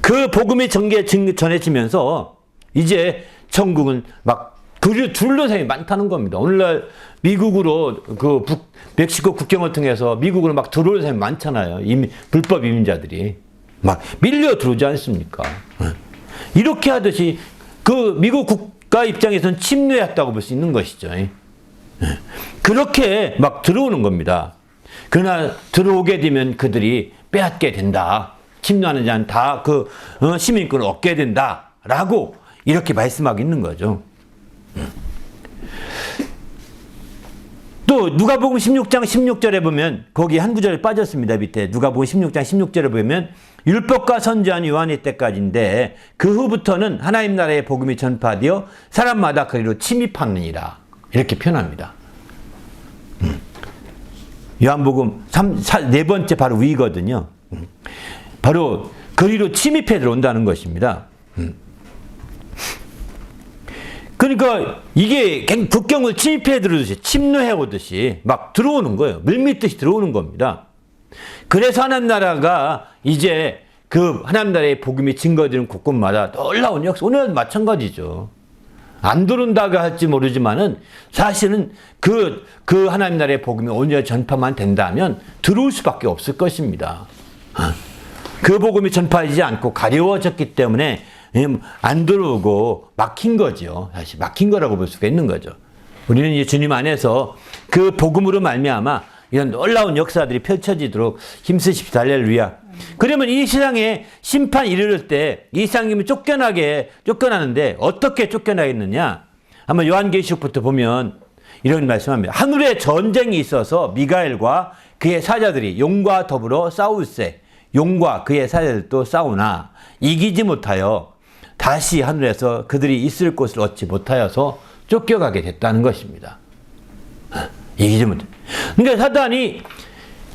그 복음이 전해지면서 이제 천국은 막 둘러싸인 사람이 많다는 겁니다. 오늘날 미국으로 멕시코 국경을 통해서 미국으로 막 들어오는 사람이 많잖아요. 불법 이민자들이 막 밀려 들어오지 않습니까? 이렇게 하듯이 그 미국 국가 입장에서는 침노했다고 볼 수 있는 것이죠. 그렇게 막 들어오는 겁니다. 그러나 들어오게 되면 그들이 빼앗게 된다. 침노하는 자는 다 시민권을 얻게 된다라고 이렇게 말씀하고 있는 거죠. 또 누가복음 16장 16절에 보면 거기 한 구절에 빠졌습니다. 밑에 누가복음 16장 16절에 보면 율법과 선지한 요한의 때까지인데 그 후부터는 하나님 나라의 복음이 전파되어 사람마다 그리로 침입하느니라. 이렇게 표현합니다. 요한복음 네 번째 바로 위거든요. 바로 그리로 침입해 들어온다는 것입니다. 그러니까 이게 국경을 침입해 들어오듯이 침노해 오듯이 막 들어오는 거예요. 물밀듯이 들어오는 겁니다. 그래서 하나님 나라가 이제 그 하나님 나라의 복음이 증거되는 곳곳마다 놀라운 역사, 오늘도 마찬가지죠. 안 들어온다고 할지 모르지만은 사실은 그 하나님 나라의 복음이 온전히 전파만 된다면 들어올 수밖에 없을 것입니다. 그 복음이 전파되지 않고 가려워졌기 때문에 안 들어오고 막힌 거죠. 사실 막힌 거라고 볼 수가 있는 거죠. 우리는 이제 주님 안에서 그 복음으로 말미암아 이런 놀라운 역사들이 펼쳐지도록 힘쓰십시다. 할렐루야. 그러면 이 세상에 심판 이르를 때 이 세상이면 쫓겨나는데 어떻게 쫓겨나겠느냐? 한번 요한계시록부터 보면 이런 말씀합니다. 하늘에 전쟁이 있어서 미가엘과 그의 사자들이 용과 더불어 싸울세. 용과 그의 사자들도 싸우나 이기지 못하여 다시 하늘에서 그들이 있을 곳을 얻지 못하여서 쫓겨가게 됐다는 것입니다. 이기지 못해. 그러니까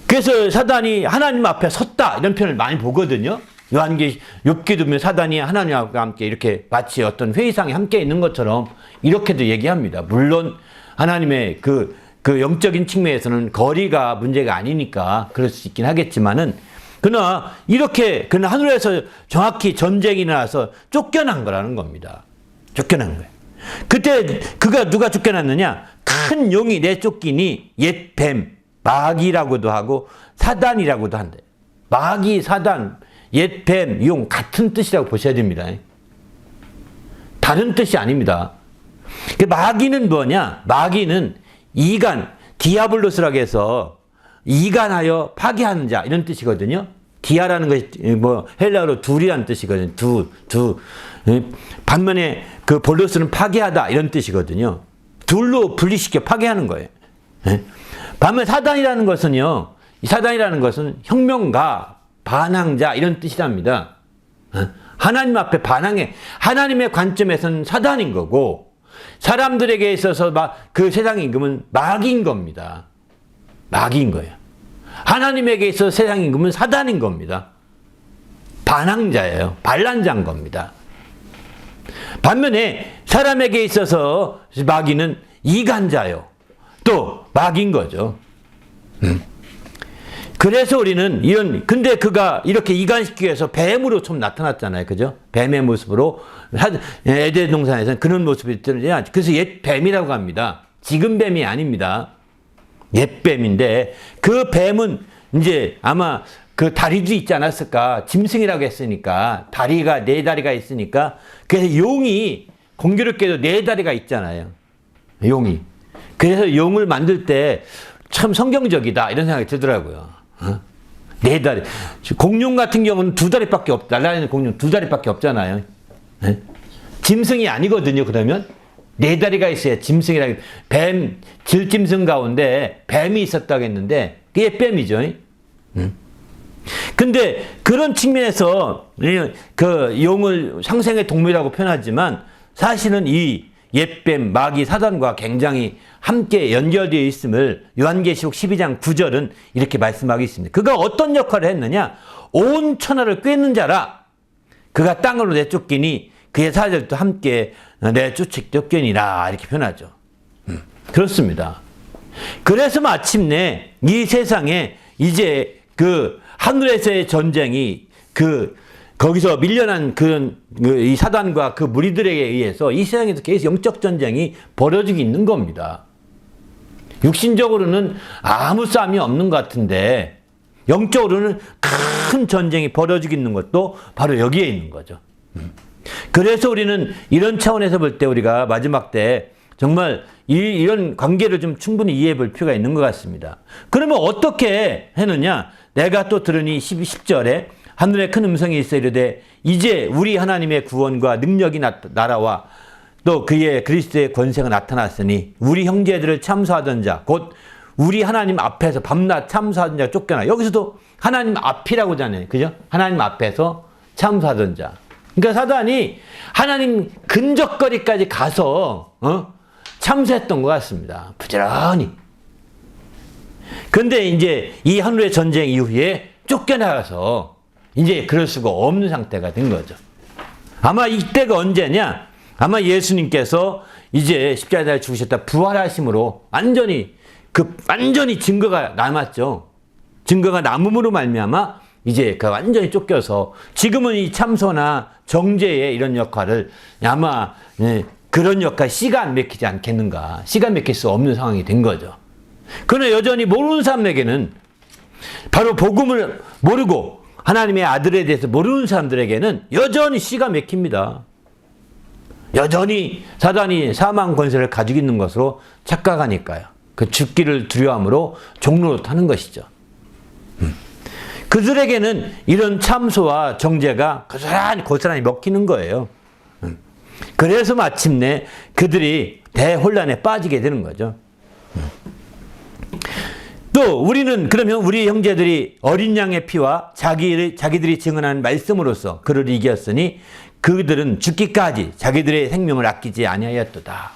그래서 사단이 하나님 앞에 섰다 이런 표현을 많이 보거든요. 욥기도 보면 사단이 하나님과 함께 이렇게 마치 어떤 회의상에 함께 있는 것처럼 이렇게도 얘기합니다. 물론 하나님의 그 영적인 측면에서는 거리가 문제가 아니니까 그럴 수 있긴 하겠지만은 그러나 하늘에서 정확히 전쟁이 나서 쫓겨난 거라는 겁니다. 쫓겨난 거예요. 그때 누가 쫓겨났느냐? 큰 용이 내쫓기니 옛 뱀, 마귀라고도 하고 사단이라고도 한대. 마귀, 사단, 옛 뱀, 용 같은 뜻이라고 보셔야 됩니다. 다른 뜻이 아닙니다. 마귀는 뭐냐? 마귀는 이간, 디아블로스라고 해서 이간하여 파괴하는 자 이런 뜻이거든요. 디아라는 것이 헬라어로 둘이라는 뜻이거든요. 반면에 그 볼로스는 파괴하다 이런 뜻이거든요. 둘로 분리시켜 파괴하는 거예요. 반면 사단이라는 것은요. 사단이라는 것은 혁명가, 반항자 이런 뜻이랍니다. 하나님 앞에 반항해. 하나님의 관점에서는 사단인 거고 사람들에게 있어서 그 세상의 임금은 마귀인 겁니다. 마귀인 거예요. 하나님에게 있어서 세상의 임금은 사단인 겁니다. 반항자예요. 반란자인 겁니다. 반면에 사람에게 있어서 마귀는 이간자요. 또 마귀인 거죠. 그래서 우리는 근데 그가 이렇게 이간시키기 위해서 뱀으로 좀 나타났잖아요. 그죠? 뱀의 모습으로 에덴 동산에서는 그런 모습이 뜨냐. 그래서 옛 뱀이라고 합니다. 지금 뱀이 아닙니다. 옛 뱀인데 그 뱀은 이제 아마 그 다리도 있지 않았을까? 짐승이라고 했으니까 다리가 네 다리가 있으니까 그래서 용이 공교롭게도 네 다리가 있잖아요. 용이. 그래서 용을 만들 때 참 성경적이다 이런 생각이 들더라고요. 네 다리. 공룡 같은 경우는 두 다리밖에 날아다니는 공룡 두 다리밖에 없잖아요. 짐승이 아니거든요. 그러면 네 다리가 있어야 짐승이라. 뱀, 질짐승 가운데 뱀이 있었다고 했는데 그게 뱀이죠. 근데 그런 측면에서 그 용을 상생의 동물이라고 표현하지만 사실은 이 옛뱀, 마귀, 사단과 굉장히 함께 연결되어 있음을 요한계시록 12장 9절은 이렇게 말씀하고 있습니다. 그가 어떤 역할을 했느냐? 온 천하를 꿰는 자라. 그가 땅으로 내쫓기니 그의 사자들도 함께 내쫓기니라 이렇게 표현하죠. 그렇습니다. 그래서 마침내 이 세상에 이제 그 하늘에서의 전쟁이 거기서 밀려난 이 사단과 그 무리들에게 의해서 이 세상에서 계속 영적 전쟁이 벌어지고 있는 겁니다. 육신적으로는 아무 싸움이 없는 것 같은데 영적으로는 큰 전쟁이 벌어지고 있는 것도 바로 여기에 있는 거죠. 그래서 우리는 이런 차원에서 볼 때 우리가 마지막 때 정말 이런 관계를 좀 충분히 이해해 볼 필요가 있는 것 같습니다. 그러면 어떻게 했느냐? 내가 또 들으니 10절에 하늘에 큰 음성이 있어 이르되 이제 우리 하나님의 구원과 능력이 나라와 또 그의 그리스도의 권세가 나타났으니 우리 형제들을 참소하던 자 곧 우리 하나님 앞에서 밤낮 참소하던 자 쫓겨나. 여기서도 하나님 앞이라고 하잖아요. 그죠? 하나님 앞에서 참소하던 자. 그러니까 사단이 하나님 근접거리까지 가서 참소했던 것 같습니다. 부지런히. 그런데 이제 이 하늘의 전쟁 이후에 쫓겨나가서 이제 그럴 수가 없는 상태가 된 거죠. 아마 이때가 언제냐? 아마 예수님께서 이제 십자가에 죽으셨다 부활하심으로 완전히 증거가 남았죠. 증거가 남음으로 말미암아 이제 그 완전히 쫓겨서 지금은 이 참소나 정죄의 이런 역할을 아마 그런 역할 씨가 안 맥히지 않겠는가. 씨가 맥힐 수 없는 상황이 된 거죠. 그러나 여전히 모르는 사람에게는 바로 복음을 모르고 하나님의 아들에 대해서 모르는 사람들에게는 여전히 씨가 맥힙니다. 여전히 사단이 사망 권세를 가지고 있는 것으로 착각하니까요. 그 죽기를 두려움으로 종로로 타는 것이죠. 그들에게는 이런 참소와 정죄가 고스란히 먹히는 거예요. 그래서 마침내 그들이 대혼란에 빠지게 되는 거죠. 또 우리는 그러면 우리 형제들이 어린 양의 피와 자기들이 증언한 말씀으로서 그를 이겼으니 그들은 죽기까지 자기들의 생명을 아끼지 아니하였도다.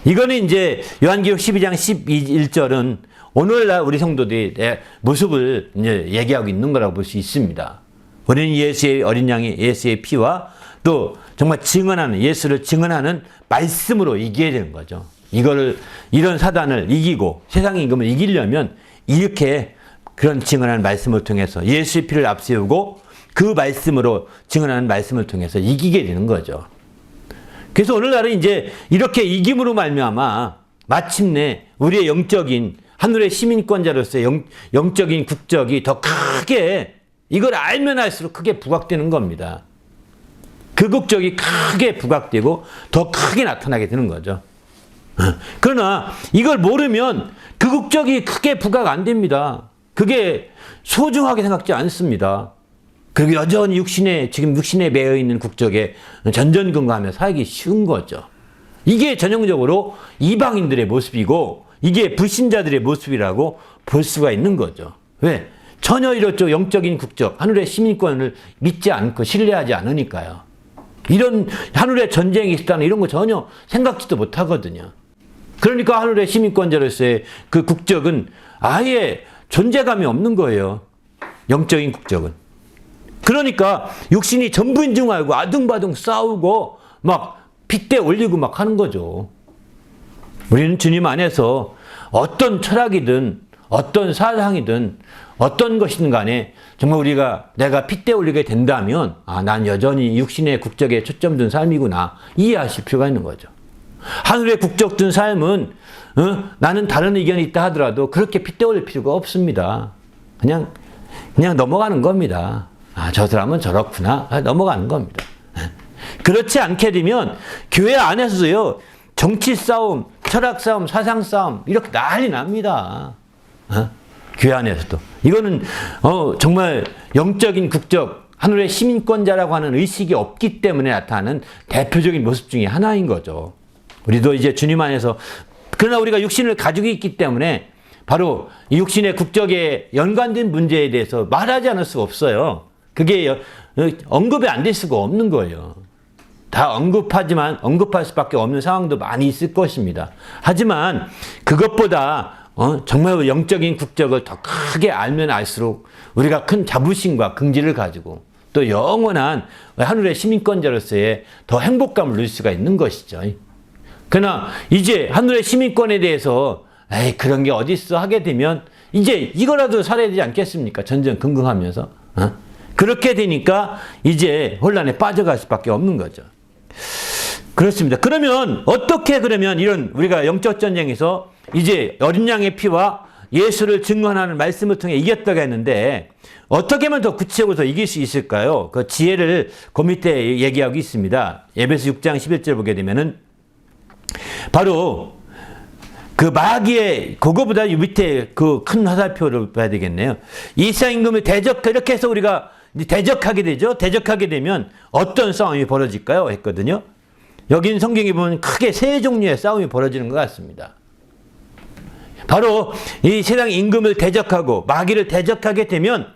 이거는 이제 요한계시록 12장 11절은 오늘날 우리 성도들의 모습을 이제 얘기하고 있는 거라고 볼 수 있습니다. 우리는 예수의 어린 양의 예수의 피와 또 정말 증언하는 예수를 증언하는 말씀으로 이겨야 되는 거죠. 이런 사단을 이기고 세상의 임금을 이기려면 이렇게 그런 증언하는 말씀을 통해서 예수의 피를 앞세우고 그 말씀으로 증언하는 말씀을 통해서 이기게 되는 거죠. 그래서 오늘날은 이제 이렇게 이김으로 말미암아 마침내 우리의 영적인 하늘의 시민권자로서의 영적인 국적이 더 크게 이걸 알면 알수록 크게 부각되는 겁니다. 그 국적이 크게 부각되고 더 크게 나타나게 되는 거죠. 그러나 이걸 모르면 그 국적이 크게 부각 안 됩니다. 그게 소중하게 생각지 않습니다. 그리고 여전히 지금 육신에 매여 있는 국적에 전전긍긍하며 살기 쉬운 거죠. 이게 전형적으로 이방인들의 모습이고 이게 불신자들의 모습이라고 볼 수가 있는 거죠. 왜? 전혀 이렇죠. 영적인 국적, 하늘의 시민권을 믿지 않고 신뢰하지 않으니까요. 이런 하늘의 전쟁이 있다는 이런 거 전혀 생각지도 못하거든요. 그러니까 하늘의 시민권자로서의 그 국적은 아예 존재감이 없는 거예요. 영적인 국적은. 그러니까 육신이 전부인 줄 알고 아둥바둥 싸우고 막 핏대 올리고 막 하는 거죠. 우리는 주님 안에서 어떤 철학이든 어떤 사상이든 어떤 것이든 간에 정말 내가 핏대 올리게 된다면 난 여전히 육신의 국적에 초점 둔 삶이구나 이해하실 필요가 있는 거죠. 하늘의 국적 둔 삶은 나는 다른 의견이 있다 하더라도 그렇게 핏대 올릴 필요가 없습니다. 그냥 넘어가는 겁니다. 저 사람은 저렇구나 넘어가는 겁니다. 그렇지 않게 되면 교회 안에서도요 정치 싸움, 철학 싸움, 사상 싸움 이렇게 난리 납니다. 교회 안에서도. 이거는 정말 영적인 국적, 하늘의 시민권자라고 하는 의식이 없기 때문에 나타나는 대표적인 모습 중에 하나인 거죠. 우리도 이제 주님 안에서 그러나 우리가 육신을 가지고 있기 때문에 바로 이 육신의 국적에 연관된 문제에 대해서 말하지 않을 수가 없어요. 그게 언급이 안 될 수가 없는 거예요. 다 언급할 수밖에 없는 상황도 많이 있을 것입니다. 하지만 그것보다 정말 영적인 국적을 더 크게 알면 알수록 우리가 큰 자부심과 긍지를 가지고 또 영원한 하늘의 시민권자로서의 더 행복감을 누릴 수가 있는 것이죠. 그러나 이제 하늘의 시민권에 대해서 그런 게 어딨어 하게 되면 이제 이거라도 살아야 되지 않겠습니까? 전전긍긍하면서. 그렇게 되니까 이제 혼란에 빠져갈 수밖에 없는 거죠. 그렇습니다. 그러면 어떻게 이런 우리가 영적 전쟁에서 이제 어린 양의 피와 예수를 증언하는 말씀을 통해 이겼다고 했는데 어떻게 하면 더 구체적으로 더 이길 수 있을까요? 그 지혜를 그 밑에 얘기하고 있습니다. 에베소 6장 11절 보게 되면은 바로 그 마귀의 그거보다 밑에 그 큰 화살표를 봐야 되겠네요. 이스라엘 임금을 이렇게 해서 우리가 대적하게 되죠. 대적하게 되면 어떤 싸움이 벌어질까요? 했거든요. 여긴 성경에 보면 크게 세 종류의 싸움이 벌어지는 것 같습니다. 바로 이 세상 임금을 대적하고 마귀를 대적하게 되면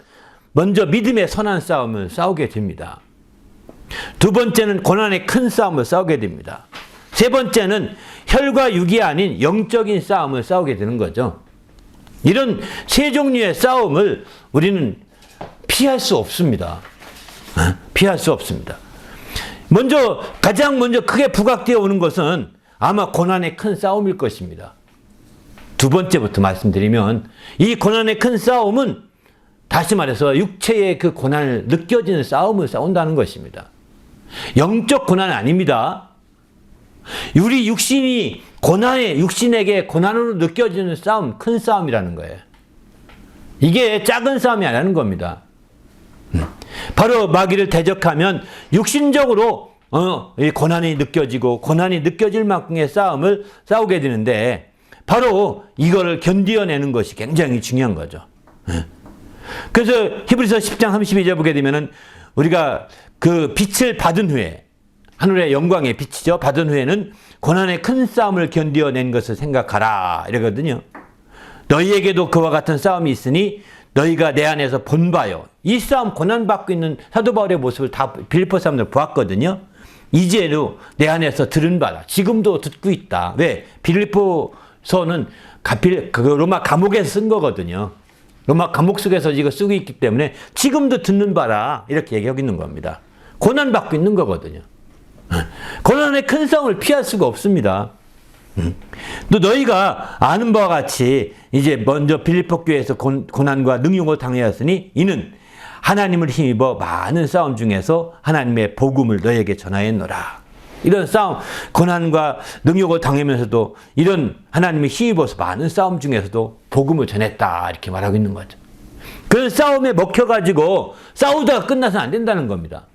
먼저 믿음의 선한 싸움을 싸우게 됩니다. 두 번째는 고난의 큰 싸움을 싸우게 됩니다. 세 번째는 혈과 육이 아닌 영적인 싸움을 싸우게 되는 거죠. 이런 세 종류의 싸움을 우리는 피할 수 없습니다. 피할 수 없습니다. 가장 먼저 크게 부각되어 오는 것은 아마 고난의 큰 싸움일 것입니다. 두 번째부터 말씀드리면 이 고난의 큰 싸움은 다시 말해서 육체의 그 고난을 느껴지는 싸움을 싸운다는 것입니다. 영적 고난은 아닙니다. 우리 육신에게 고난으로 느껴지는 싸움, 큰 싸움이라는 거예요. 이게 작은 싸움이 아니라는 겁니다. 바로 마귀를 대적하면 육신적으로 고난이 느껴지고 고난이 느껴질 만큼의 싸움을 싸우게 되는데 바로 이거를 견디어내는 것이 굉장히 중요한 거죠. 그래서 히브리서 10장 32절 보게 되면은 우리가 그 빛을 받은 후에 하늘의 영광의 빛이죠. 받은 후에는 고난의 큰 싸움을 견디어낸 것을 생각하라 이러거든요. 너희에게도 그와 같은 싸움이 있으니 너희가 내 안에서 본바요. 이 싸움 고난받고 있는 사도 바울의 모습을 다 빌립보 사람들 보았거든요. 이제로 내 안에서 들은 바라. 지금도 듣고 있다. 왜? 빌립보서는 그 로마 감옥에서 쓴 거거든요. 로마 감옥 속에서 이거 쓰고 있기 때문에 지금도 듣는 바라. 이렇게 얘기하고 있는 겁니다. 고난받고 있는 거거든요. 고난의 큰 싸움을 피할 수가 없습니다. 또 너희가 아는 바와 같이 이제 먼저 빌립보 교회에서 고난과 능욕을 당하였으니 이는 하나님을 힘입어 많은 싸움 중에서 하나님의 복음을 너희에게 전하였노라. 이런 싸움, 고난과 능욕을 당하면서도 이런 하나님을 힘입어서 많은 싸움 중에서도 복음을 전했다. 이렇게 말하고 있는 거죠. 그런 싸움에 먹혀가지고 싸우다가 끝나서는 안 된다는 겁니다.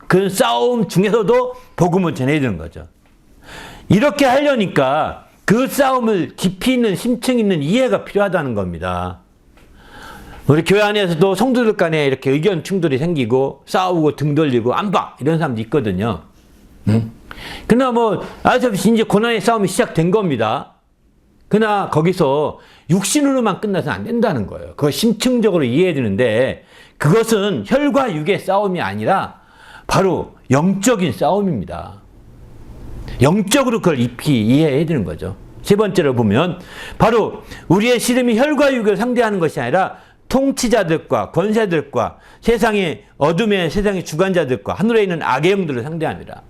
그런 싸움 중에서도 복음을 전해야 되는 거죠. 이렇게 하려니까 그 싸움을 깊이 있는 심층 있는 이해가 필요하다는 겁니다. 우리 교회 안에서도 성도들 간에 이렇게 의견 충돌이 생기고 싸우고 등 돌리고 안 봐! 이런 사람도 있거든요. 그러나 아시다시피 이제 고난의 싸움이 시작된 겁니다. 그러나 거기서 육신으로만 끝나서는 안 된다는 거예요. 그걸 심층적으로 이해해야 되는데 그것은 혈과 육의 싸움이 아니라 바로 영적인 싸움입니다. 영적으로 그걸 깊이 이해해야 되는 거죠. 세 번째로 보면 바로 우리의 씨름이 혈과 육을 상대하는 것이 아니라 통치자들과 권세들과 세상의 어둠의 세상의 주관자들과 하늘에 있는 악의 영들을 상대합니다.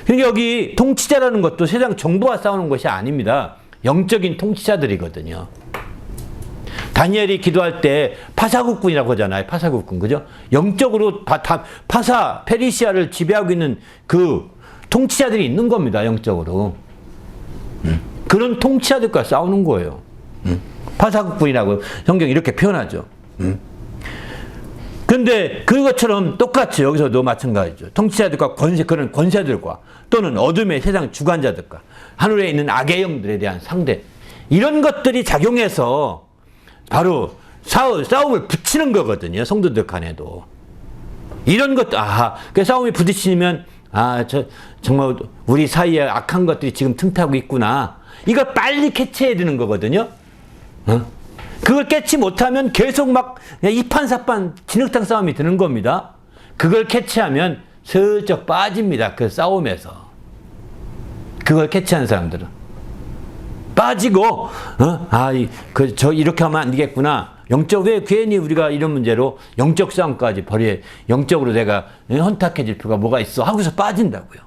그러니까 여기 통치자라는 것도 세상 정부와 싸우는 것이 아닙니다. 영적인 통치자들이거든요. 다니엘이 기도할 때 파사국군이라고 하잖아요. 파사국군, 그죠? 영적으로 페르시아를 지배하고 있는 그 통치자들이 있는 겁니다. 영적으로. 그런 통치자들과 싸우는 거예요. 파사국군이라고 성경이 이렇게 표현하죠. 그런데 그것처럼 똑같이 여기서도 마찬가지죠. 통치자들과 그런 권세들과 또는 어둠의 세상 주관자들과 하늘에 있는 악의 영들에 대한 상대, 이런 것들이 작용해서 바로 싸움을 붙이는 거거든요. 성도들 간에도. 이런 것도, 그 싸움이 부딪히면, 정말 우리 사이에 악한 것들이 지금 틈타고 있구나. 이걸 빨리 캐치해야 되는 거거든요. 그걸 깨치 못하면 계속 이판사판 진흙탕 싸움이 되는 겁니다. 그걸 캐치하면 슬쩍 빠집니다. 그 싸움에서. 그걸 캐치한 사람들은. 빠지고, 이렇게 하면 안 되겠구나. 왜 괜히 우리가 이런 문제로 영적 싸움까지 영적으로 내가 헌탁해질 필요가 뭐가 있어? 하고서 빠진다고요.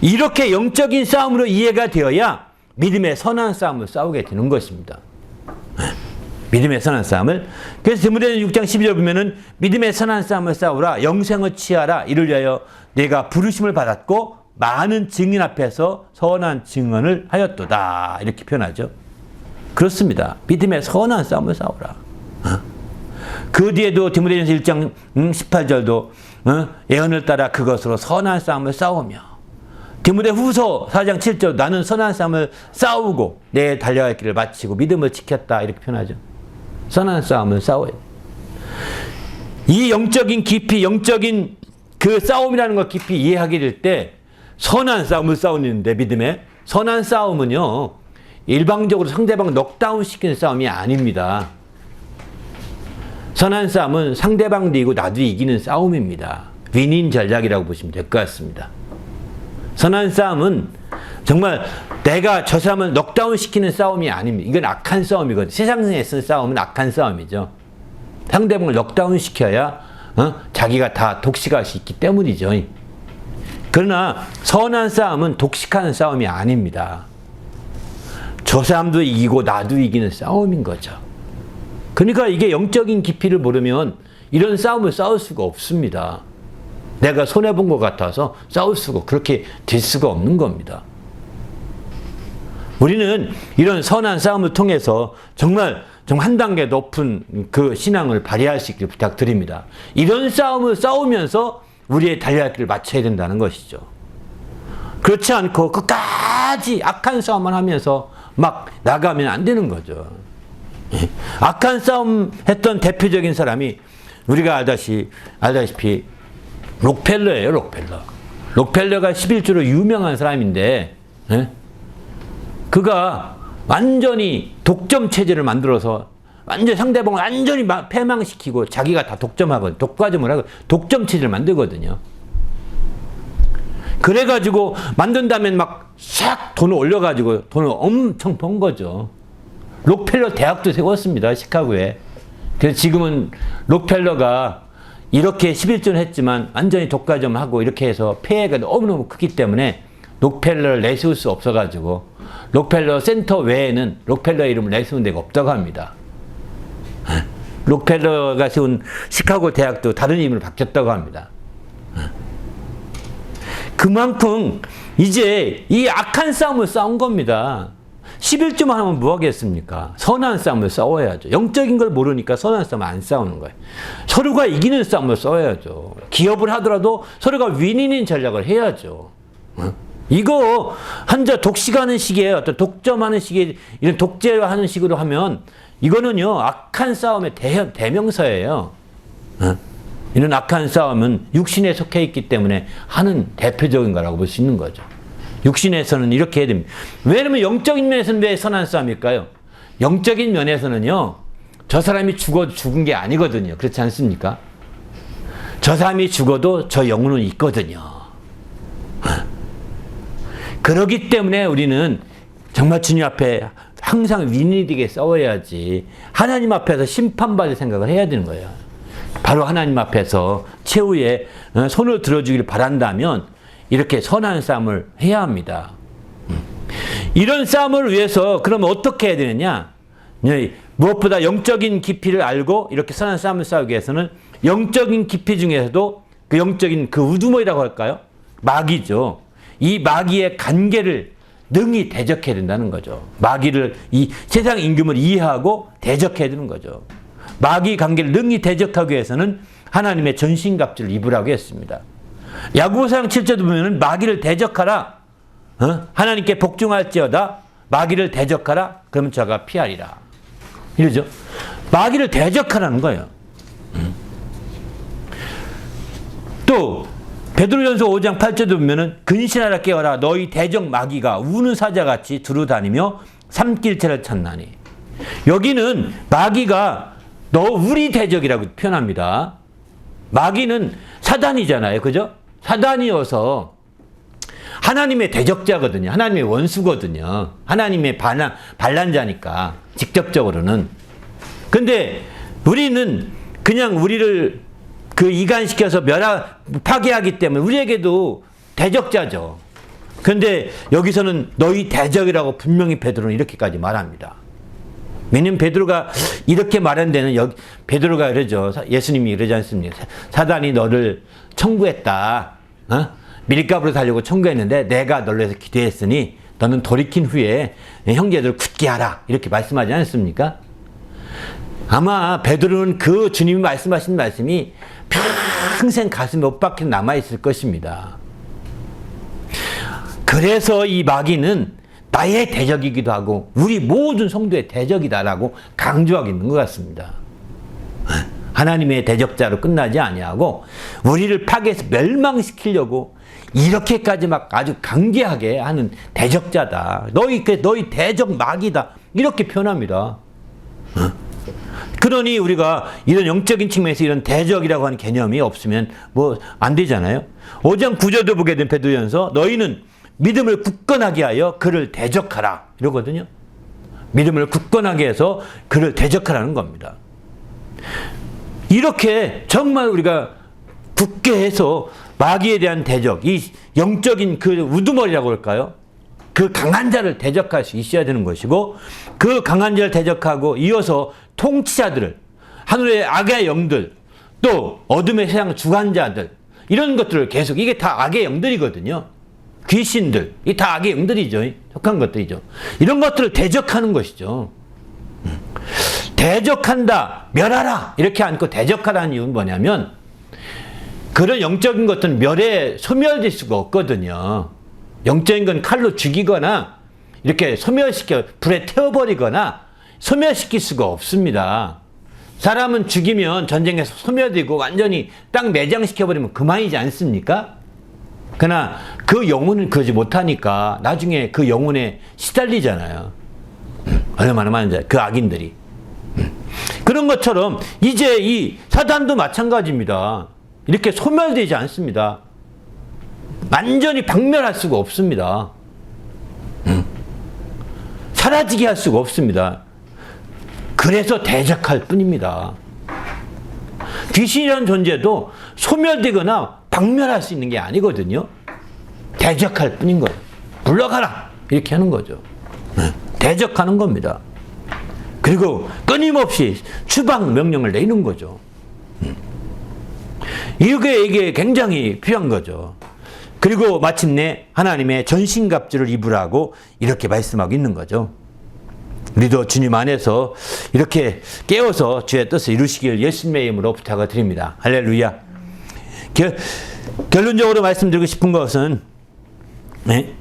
이렇게 영적인 싸움으로 이해가 되어야 믿음의 선한 싸움을 싸우게 되는 것입니다. 믿음의 선한 싸움을. 그래서 디모데전서 6장 12절 보면은 믿음의 선한 싸움을 싸우라. 영생을 취하라. 이를 위하여 내가 부르심을 받았고 많은 증인 앞에서 선한 증언을 하였도다. 이렇게 표현하죠. 그렇습니다. 믿음의 선한 싸움을 싸우라. 그 뒤에도 디모데전서 1장 18절도 예언을 따라 그것으로 선한 싸움을 싸우며, 디모데후서 4장 7절 나는 선한 싸움을 싸우고 내 달려갈 길을 마치고 믿음을 지켰다. 이렇게 표현하죠. 선한 싸움을 싸워야 돼. 이 영적인 깊이, 영적인 그 싸움이라는 걸 깊이 이해하게 될 때 선한 싸움을 싸우는데, 믿음의 선한 싸움은요, 일방적으로 상대방을 넉다운 시키는 싸움이 아닙니다. 선한 싸움은 상대방도 이기고 나도 이기는 싸움입니다. 윈윈 전략이라고 보시면 될 것 같습니다. 선한 싸움은 정말 내가 저 사람을 넉다운 시키는 싸움이 아닙니다. 이건 악한 싸움이거든요. 세상에서 싸움은 악한 싸움이죠. 상대방을 넉다운 시켜야 자기가 다 독식할 수 있기 때문이죠. 그러나 선한 싸움은 독식하는 싸움이 아닙니다. 저 사람도 이기고 나도 이기는 싸움인 거죠. 그러니까 이게 영적인 깊이를 모르면 이런 싸움을 싸울 수가 없습니다. 내가 손해본 것 같아서 싸울 수가 그렇게 될 수가 없는 겁니다. 우리는 이런 선한 싸움을 통해서 정말 한 단계 높은 그 신앙을 발휘할 수 있기를 부탁드립니다. 이런 싸움을 싸우면서 우리의 달려갈 길을 맞춰야 된다는 것이죠. 그렇지 않고 끝까지 악한 싸움만 하면서 막 나가면 안 되는 거죠. 악한 싸움 했던 대표적인 사람이 우리가 알다시피 록펠러예요. 록펠러가 11조로 유명한 사람인데 그가 완전히 독점 체제를 만들어서 완전 상대방을 완전히 패망시키고 자기가 다 독점하거든요. 독과점을 하고 독점 체제를 만들거든요. 그래가지고 만든 다음에 막 싹 돈을 올려가지고 돈을 엄청 번 거죠. 록펠러 대학도 세웠습니다. 시카고에. 그래서 지금은 록펠러가 이렇게 11조는 했지만 완전히 독과점하고 이렇게 해서 폐해가 너무너무 크기 때문에 록펠러를 내세울 수 없어가지고 록펠러 센터 외에는 록펠러 이름을 내세운 데가 없다고 합니다. 록펠러가 세운 시카고 대학도 다른 이름으로 바뀌었다고 합니다. 그만큼 이제 이 악한 싸움을 싸운 겁니다. 11조만 하면 뭐 하겠습니까? 선한 싸움을 싸워야죠. 영적인 걸 모르니까 선한 싸움 안 싸우는 거예요. 서로가 이기는 싸움을 싸워야죠. 기업을 하더라도 서로가 윈윈인 전략을 해야죠. 이거 한자 독식하는 식이에요. 어떤 독점하는 식의 이런 독재하는 식으로 하면 이거는요 악한 싸움의 대명사예요. 이런 악한 싸움은 육신에 속해 있기 때문에 하는 대표적인 거라고 볼 수 있는 거죠. 육신에서는 이렇게 해야 됩니다. 왜냐면 영적인 면에서는 왜 선한 싸움일까요? 영적인 면에서는요 저 사람이 죽은 게 아니거든요. 그렇지 않습니까? 저 사람이 죽어도 저 영혼은 있거든요. 그렇기 때문에 우리는 정말 주님 앞에 항상 윈윈하게 싸워야지 하나님 앞에서 심판받을 생각을 해야 되는 거예요. 바로 하나님 앞에서 최후에 손을 들어주기를 바란다면 이렇게 선한 싸움을 해야 합니다. 이런 싸움을 위해서 그러면 어떻게 해야 되느냐? 무엇보다 영적인 깊이를 알고 이렇게 선한 싸움을 싸우기 위해서는 영적인 깊이 중에서도 그 영적인 그 우두머리라고 할까요? 마귀죠. 이 마귀의 관계를 능히 대적해야 된다는 거죠. 마귀를 이 세상 임금을 이해하고 대적해야 되는 거죠. 마귀 관계를 능히 대적하기 위해서는 하나님의 전신갑주를 입으라고 했습니다. 야고보서 7절도 보면은 마귀를 대적하라. 하나님께 복종할지어다. 마귀를 대적하라. 그러면 저가 피하리라. 이러죠. 마귀를 대적하라는 거예요. 또 베드로전서 5장 8절도 보면은 근신하라 깨어라. 너희 대적 마귀가 우는 사자같이 두루다니며 삼킬채를 찾나니. 여기는 마귀가 너 우리 대적이라고 표현합니다. 마귀는 사단이잖아요. 그죠? 사단이어서 하나님의 대적자거든요. 하나님의 원수거든요. 하나님의 반란자니까 직접적으로는. 근데 우리는 그냥 우리를 그 이간시켜서 파괴하기 때문에 우리에게도 대적자죠. 근데 여기서는 너희 대적이라고 분명히 베드로는 이렇게까지 말합니다. 왜냐면 베드로가 이렇게 말한 데는 베드로가 그러죠. 예수님이 그러지 않습니까? 사단이 너를 청구했다. 밀가부로 살려고 청구했는데 내가 너를 위해서 기도했으니 너는 돌이킨 후에 형제들을 굳게 하라. 이렇게 말씀하지 않습니까? 아마 베드로는 그 주님이 말씀하신 말씀이 평생 가슴에 못 박혀 남아있을 것입니다. 그래서 이 마귀는 나의 대적이기도 하고 우리 모든 성도의 대적이다라고 강조하고 있는 것 같습니다. 하나님의 대적자로 끝나지 아니하고 우리를 파괴해서 멸망시키려고 이렇게까지 막 아주 강제하게 하는 대적자다. 너희 대적 마귀다. 이렇게 표현합니다. 그러니 우리가 이런 영적인 측면에서 이런 대적이라고 하는 개념이 없으면 뭐 안 되잖아요. 5장 9절도 보게 된 베드로전서 너희는 믿음을 굳건하게 하여 그를 대적하라 이러거든요. 믿음을 굳건하게 해서 그를 대적하라는 겁니다. 이렇게 정말 우리가 굳게 해서 마귀에 대한 대적, 이 영적인 그 우두머리라고 할까요? 그 강한 자를 대적할 수 있어야 되는 것이고 그 강한 자를 대적하고 이어서 통치자들을, 하늘의 악의 영들, 또 어둠의 세상 주관자들, 이런 것들을 계속, 이게 다 악의 영들이거든요. 귀신들, 이게 다 악의 영들이죠. 속한 것들이죠. 이런 것들을 대적하는 것이죠. 대적한다, 멸하라 이렇게 않고 대적하라는 이유는 뭐냐면 그런 영적인 것들은 멸에 소멸될 수가 없거든요. 영적인 건 칼로 죽이거나 이렇게 소멸시켜 불에 태워버리거나 소멸시킬 수가 없습니다. 사람은 죽이면 전쟁에서 소멸되고 완전히 딱 매장시켜버리면 그만이지 않습니까? 그러나 그 영혼은 그러지 못하니까 나중에 그 영혼에 시달리잖아요. 얼마나 많은지 그 악인들이. 그런 것처럼 이제 이 사단도 마찬가지입니다. 이렇게 소멸되지 않습니다. 완전히 박멸할 수가 없습니다. 사라지게 할 수가 없습니다. 그래서 대적할 뿐입니다. 귀신이라는 존재도 소멸되거나 박멸할 수 있는 게 아니거든요. 대적할 뿐인 거예요. 물러가라 이렇게 하는 거죠. 대적하는 겁니다. 그리고 끊임없이 추방 명령을 내리는 거죠. 이게 굉장히 필요한 거죠. 그리고 마침내 하나님의 전신갑주를 입으라고 이렇게 말씀하고 있는 거죠. 우리도 주님 안에서 이렇게 깨워서 주의 뜻을 이루시길 예수님의 이름으로 부탁을 드립니다. 할렐루야. 결론적으로 말씀드리고 싶은 것은 네?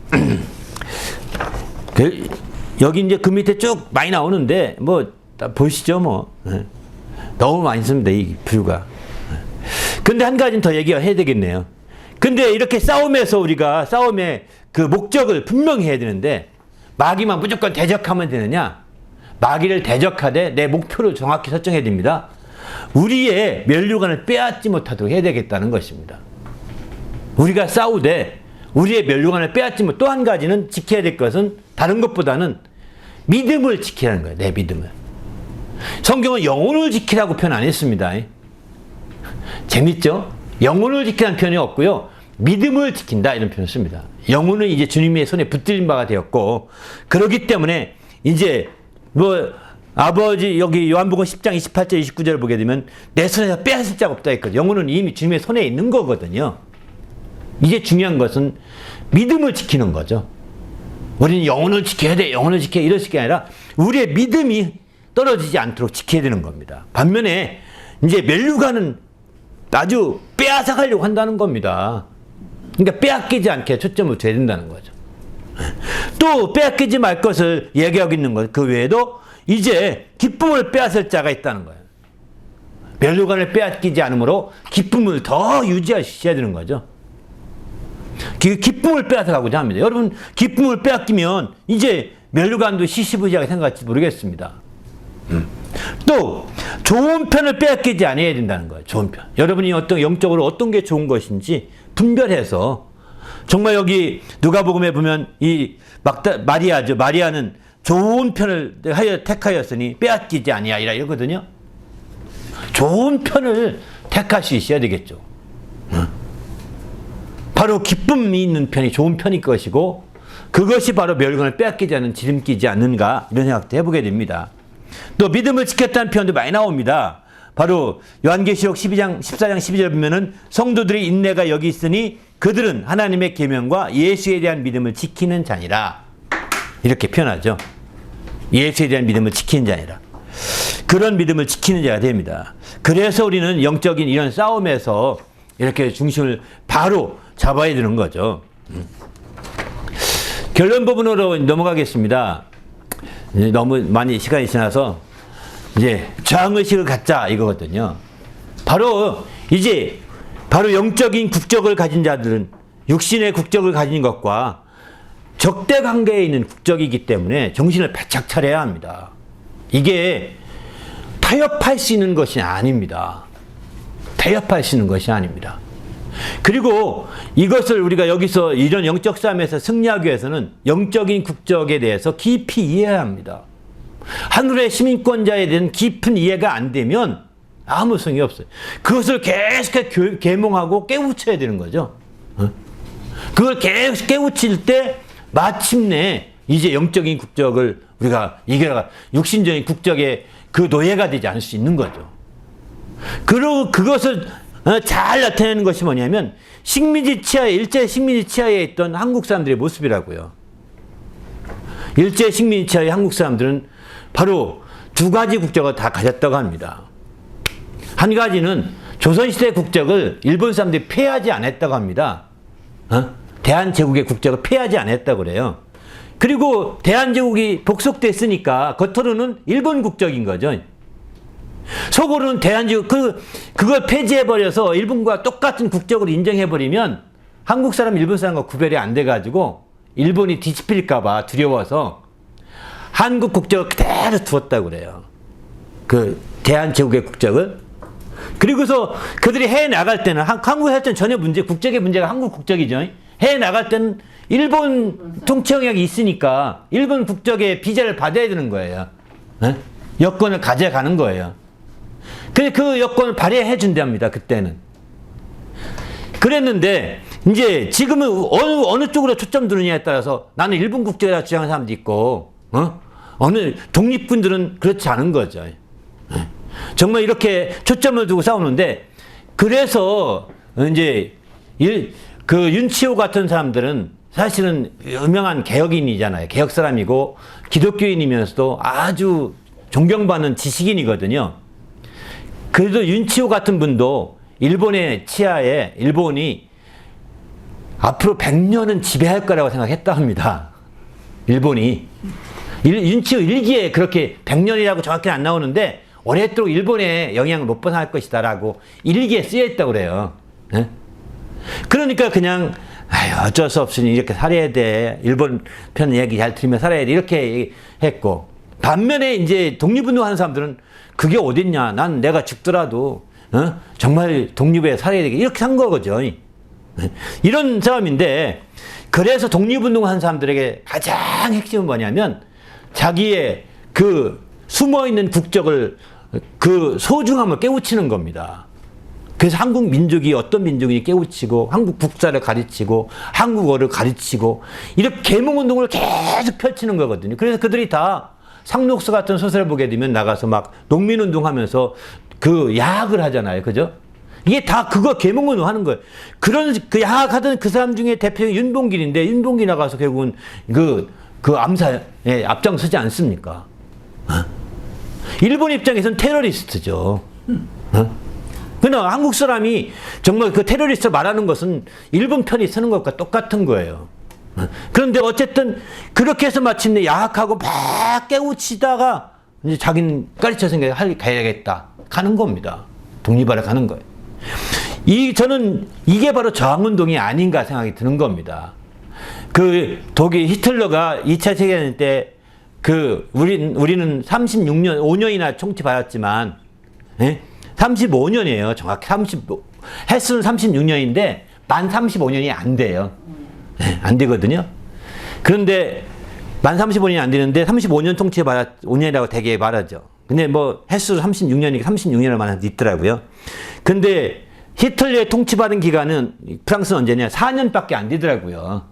여기 이제 그 밑에 쭉 많이 나오는데 뭐 보시죠 뭐. 너무 많이 씁니다 이 뷰가. 근데 한 가지는 더 얘기해야 되겠네요. 근데 이렇게 싸움에서 우리가 싸움의 그 목적을 분명히 해야 되는데 마귀만 무조건 대적하면 되느냐? 마귀를 대적하되 내 목표를 정확히 설정해야 됩니다. 우리의 면류관을 빼앗지 못하도록 해야 되겠다는 것입니다. 우리가 싸우되 우리의 면류관을 빼앗지 못. 또 한 가지는 지켜야 될 것은 다른 것보다는 믿음을 지키라는 거예요. 내 믿음을. 성경은 영혼을 지키라고 표현 안 했습니다. 재밌죠? 영혼을 지키라는 표현이 없고요. 믿음을 지킨다 이런 표현을 씁니다. 영혼은 이제 주님의 손에 붙들린 바가 되었고 그렇기 때문에 이제 뭐 아버지 여기 요한복음 10장 28절 29절을 보게 되면 내 손에서 빼앗을 자가 없다 했거든요. 영혼은 이미 주님의 손에 있는 거거든요. 이제 중요한 것은 믿음을 지키는 거죠. 우리는 영혼을 지켜야 돼, 영혼을 지켜야 이럴 게 아니라 우리의 믿음이 떨어지지 않도록 지켜야 되는 겁니다. 반면에 이제 면류관은 아주 빼앗아가려고 한다는 겁니다. 그러니까 빼앗기지 않게 초점을 둬야 된다는 거죠. 또 빼앗기지 말 것을 얘기하고 있는 것, 그 외에도 이제 기쁨을 빼앗을 자가 있다는 거예요. 면류관을 빼앗기지 않으므로 기쁨을 더 유지하셔야 되는 거죠. 기쁨을 빼앗아가고자 합니다. 여러분 기쁨을 빼앗기면 이제 면류관도 시시부지하게 생각할지 모르겠습니다. 또 좋은 편을 빼앗기지 않아야 된다는 거예요. 좋은 편. 여러분이 영적으로 어떤 게 좋은 것인지 분별해서 정말 여기 누가복음에 보면 이 마리아죠. 마리아는 좋은 편을 택하였으니 빼앗기지 아니하리라 이러거든요. 좋은 편을 택할 수 있어야 되겠죠. 바로 기쁨이 있는 편이 좋은 편일 것이고 그것이 바로 멸관을 빼앗기지 않는 지름기지 않는가 이런 생각도 해보게 됩니다. 또 믿음을 지켰다는 표현도 많이 나옵니다. 바로 요한계시록 14장 12절 보면은 성도들의 인내가 여기 있으니 그들은 하나님의 계명과 예수에 대한 믿음을 지키는 자니라 이렇게 표현하죠. 예수에 대한 믿음을 지키는 자니라. 그런 믿음을 지키는 자가 됩니다. 그래서 우리는 영적인 이런 싸움에서 이렇게 중심을 바로 잡아야 되는 거죠. 결론 부분으로 넘어가겠습니다. 너무 많이 시간이 지나서 이제 저항의식을 갖자 이거거든요. 바로 이제 바로 영적인 국적을 가진 자들은 육신의 국적을 가진 것과 적대 관계에 있는 국적이기 때문에 정신을 바짝 차려야 합니다. 이게 타협할 수 있는 것이 아닙니다. 타협할 수 있는 것이 아닙니다. 그리고 이것을 우리가 여기서 이런 영적 싸움에서 승리하기 위해서는 영적인 국적에 대해서 깊이 이해해야 합니다. 하늘의 시민권자에 대한 깊은 이해가 안 되면 아무 소용이 없어요. 그것을 계속 계몽하고 깨우쳐야 되는 거죠. 그걸 계속 깨우칠 때 마침내 이제 영적인 국적을 우리가 이겨가 육신적인 국적의 그 노예가 되지 않을 수 있는 거죠. 그리고 그것을 잘 나타내는 것이 뭐냐면 식민지 치하에 일제 식민지 치하에 있던 한국 사람들의 모습이라고요. 일제 식민지 치하의 한국 사람들은 바로 두 가지 국적을 다 가졌다고 합니다. 한 가지는 조선시대 국적을 일본 사람들이 폐하지 않았다고 합니다. 대한제국의 국적을 폐하지 않았다고 그래요. 그리고 대한제국이 복속됐으니까 겉으로는 일본 국적인 거죠. 속으로는 대한제국, 그걸 폐지해버려서 일본과 똑같은 국적으로 인정해버리면 한국 사람, 일본 사람과 구별이 안 돼가지고 일본이 뒤집힐까봐 두려워서 한국 국적을 그대로 두었다고 그래요. 그 대한제국의 국적을. 그리고서 그들이 해외 나갈 때는, 한국에 살 때는 전혀 국적의 문제가 한국 국적이죠. 해외 나갈 때는 일본 통치 영역이 있으니까 일본 국적의 비자를 받아야 되는 거예요. 여권을 가져가는 거예요. 그 여권을 발행해 준답니다. 그때는. 그랬는데 이제 지금은 어느 쪽으로 초점 두느냐에 따라서 나는 일본 국적이라 주장하는 사람도 있고 어느 독립군들은 그렇지 않은 거죠. 정말 이렇게 초점을 두고 싸우는데, 그래서 이제 그 윤치호 같은 사람들은 사실은 유명한 개혁인이잖아요. 개혁 사람이고 기독교인이면서도 아주 존경받는 지식인이거든요. 그래도 윤치호 같은 분도 일본의 치하에 일본이 앞으로 100년은 지배할 거라고 생각했다 합니다. 일본이. 윤치호 일기에 그렇게 100년이라고 정확히 안 나오는데 오랫도록 일본의 영향을 못 벗어날 것이다 라고 일기에 쓰여 있다고 그래요. 그러니까 그냥 어쩔 수 없으니 이렇게 살아야 돼. 일본 편 얘기 잘 들으며 살아야 돼. 이렇게 했고, 반면에 이제 독립운동하는 사람들은 그게 어딨냐. 난 내가 죽더라도 정말 독립에 살아야 되게 이렇게 산 거죠. 이런 사람인데, 그래서 독립운동하는 사람들에게 가장 핵심은 뭐냐면 자기의 그 숨어있는 국적을, 그 소중함을 깨우치는 겁니다. 그래서 한국 민족이 어떤 민족인지 깨우치고 한국 국사를 가르치고 한국어를 가르치고 이렇게 계몽운동을 계속 펼치는 거거든요. 그래서 그들이 다 상록서 같은 소설을 보게 되면 나가서 막 농민운동하면서 그 야학을 하잖아요. 그죠? 이게 다 그거 계몽운동 하는 거예요. 그런 그 야학하던 그 사람 중에 대표적인 윤봉길인데, 윤봉길 나가서 결국은 그 암살에 앞장서지 않습니까? 일본 입장에서는 테러리스트죠. 그러나 한국 사람이 정말 그 테러리스트 말하는 것은 일본 편이 쓰는 것과 똑같은 거예요. 그런데 어쨌든 그렇게 해서 마침내 야학하고 막 깨우치다가 이제 자기는 가르쳐 가야겠다 가는 겁니다. 독립하러 가는 거예요. 저는 이게 바로 저항운동이 아닌가 생각이 드는 겁니다. 그 독일 히틀러가 2차 세계대전 때 우리는 36년, 5년이나 총치받았지만, 35년이에요. 정확히 횟수는 36년인데, 만 35년이 안 돼요. 안 되거든요. 그런데, 만 35년이 안 되는데, 35년 통치받았, 5년이라고 되게 말하죠. 근데 뭐, 횟수 36년이니까 36년을 말하는 있더라고요. 근데, 히틀러의 통치받은 기간은, 프랑스는 언제냐? 4년밖에 안 되더라고요.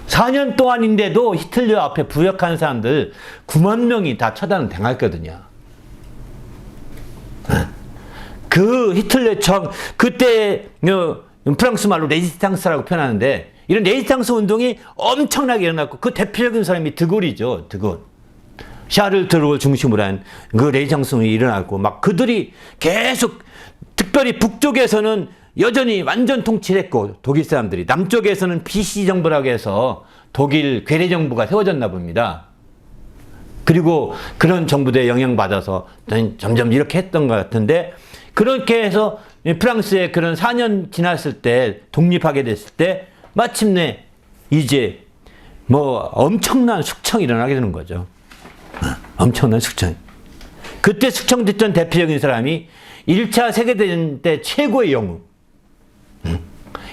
4년 동안인데도 히틀러 앞에 부역하는 사람들 9만 명이 다 처단을 당했거든요. 그 히틀러 그때 프랑스 말로 레지스탕스라고 표현하는데, 이런 레지스탕스 운동이 엄청나게 일어났고 그 대표적인 사람이 드골이죠. 드골. 샤를 드골 중심으로 한 그 레지스탕스 운동이 일어났고, 막 그들이 계속, 특별히 북쪽에서는 여전히 완전 통치를 했고, 독일 사람들이. 남쪽에서는 BC 정부라고 해서 독일 괴뢰 정부가 세워졌나 봅니다. 그리고 그런 정부들에 영향받아서 점점 이렇게 했던 것 같은데, 그렇게 해서 프랑스의 그런 4년 지났을 때 독립하게 됐을 때 마침내 이제 뭐 엄청난 숙청이 일어나게 되는 거죠. 엄청난 숙청. 그때 숙청됐던 대표적인 사람이 1차 세계대전 때 최고의 영웅,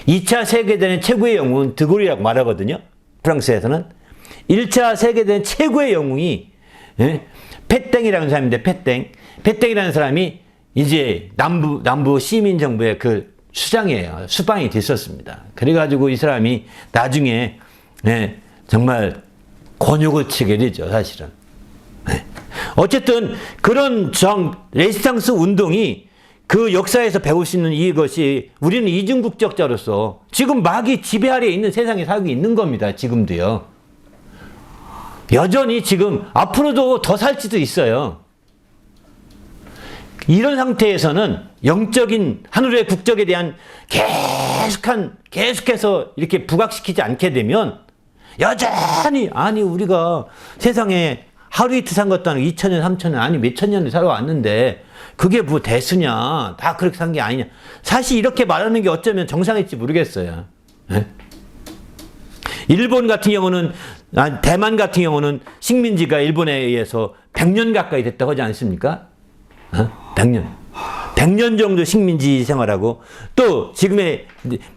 2차 세계대전 최고의 영웅은 드골이라고 말하거든요. 프랑스에서는 1차 세계대전 최고의 영웅이 페땡이라는 사람인데 페땡이라는 사람이 이제 남부 시민정부의 그 수장이에요. 수방이 됐었습니다. 그래가지고 이 사람이 나중에 정말 곤욕을 치게 되죠, 사실은. 어쨌든 그런 레지스탕스 운동이 그 역사에서 배울 수 있는 이것이 우리는 이중국적자로서 지금 마귀 지배 아래에 있는 세상에 살고 있는 겁니다. 지금도요. 여전히 지금 앞으로도 더 살지도 있어요. 이런 상태에서는 영적인 하늘의 국적에 대한 계속해서 이렇게 부각시키지 않게 되면 여전히 우리가 세상에 하루 이틀 산 것도 아니고 2000년, 3000년, 아니 몇천 년을 살아왔는데 그게 뭐 대수냐, 다 그렇게 산 게 아니냐. 사실 이렇게 말하는 게 어쩌면 정상일지 모르겠어요. 일본 같은 경우는, 대만 같은 경우는 식민지가 일본에 의해서 100년 가까이 됐다고 하지 않습니까? 100년. 100년 정도 식민지 생활하고, 또 지금의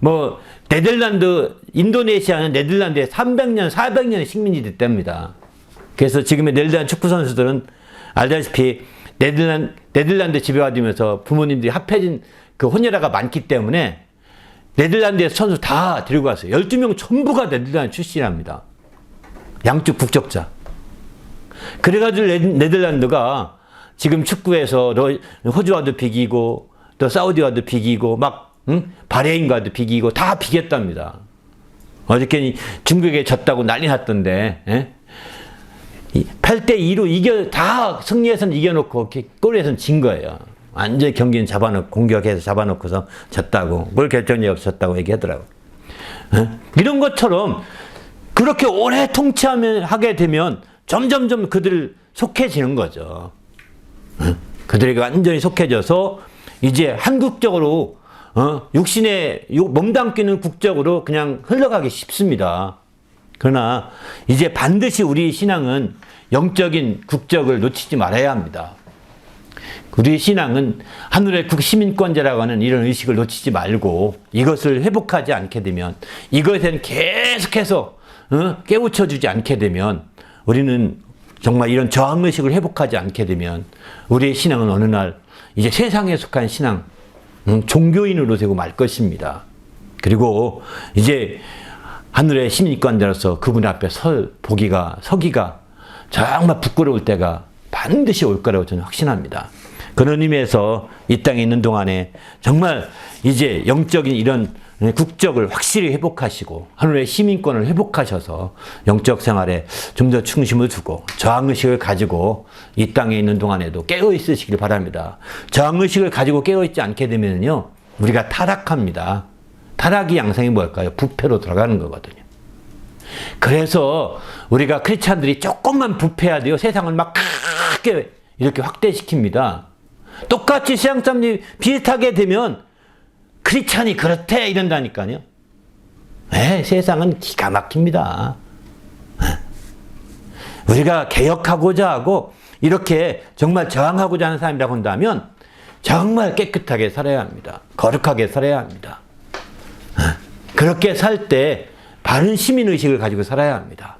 뭐 네덜란드, 인도네시아는 네덜란드에 300년, 400년의 식민지 됐답니다. 그래서 지금의 네덜란드 축구 선수들은 알다시피 네덜란드 지배받으면서 부모님들이 합해진 그 혼혈아가 많기 때문에 네덜란드에서 선수 다 데리고 갔어요. 12명 전부가 네덜란드 출신이랍니다. 양쪽 국적자. 그래가지고 네덜란드가 지금 축구에서 호주와도 비기고 또 사우디와도 비기고 막 바레인과도 비기고 다 비겼답니다. 어저께 중국에 졌다고 난리 났던데 8대2로 다 승리해서는 이겨놓고 골에서는 진 거예요. 완전히 경기는 잡아놓고 공격해서 잡아놓고서 졌다고, 골 결정력이 없었다고 얘기하더라고. 이런 것처럼 그렇게 오래 통치하게 되면 점점점 그들 속해지는 거죠. 그들에게 완전히 속해져서 이제 한국적으로 육신에 몸담기는 국적으로 그냥 흘러가기 쉽습니다. 그러나 이제 반드시 우리 신앙은 영적인 국적을 놓치지 말아야 합니다. 우리 신앙은 하늘의 시민권자라고 하는 이런 의식을 놓치지 말고 이것을 회복하지 않게 되면, 이것에는 계속해서 깨우쳐주지 않게 되면, 우리는 정말 이런 저항의식을 회복하지 않게 되면 우리의 신앙은 어느 날 이제 세상에 속한 신앙, 종교인으로 되고 말 것입니다. 그리고 이제 하늘의 시민권자로서 그분 앞에 서기가 정말 부끄러울 때가 반드시 올 거라고 저는 확신합니다. 그런 의미에서 이 땅에 있는 동안에 정말 이제 영적인 이런 국적을 확실히 회복하시고 하늘의 시민권을 회복하셔서 영적 생활에 좀 더 중심을 두고 저항의식을 가지고 이 땅에 있는 동안에도 깨어있으시길 바랍니다. 저항의식을 가지고 깨어있지 않게 되면요, 우리가 타락합니다. 타락의 양상이 뭘까요? 부패로 들어가는 거거든요. 그래서 우리가 크리스찬들이 조금만 부패해야 돼요. 세상을 막 크게 이렇게 확대시킵니다. 똑같이 시장점이 비슷하게 되면 크리스찬이 그렇대 이런다니까요. 세상은 기가 막힙니다. 우리가 개혁하고자 하고 이렇게 정말 저항하고자 하는 사람이라고 한다면 정말 깨끗하게 살아야 합니다. 거룩하게 살아야 합니다. 그렇게 살 때 바른 시민의식을 가지고 살아야 합니다.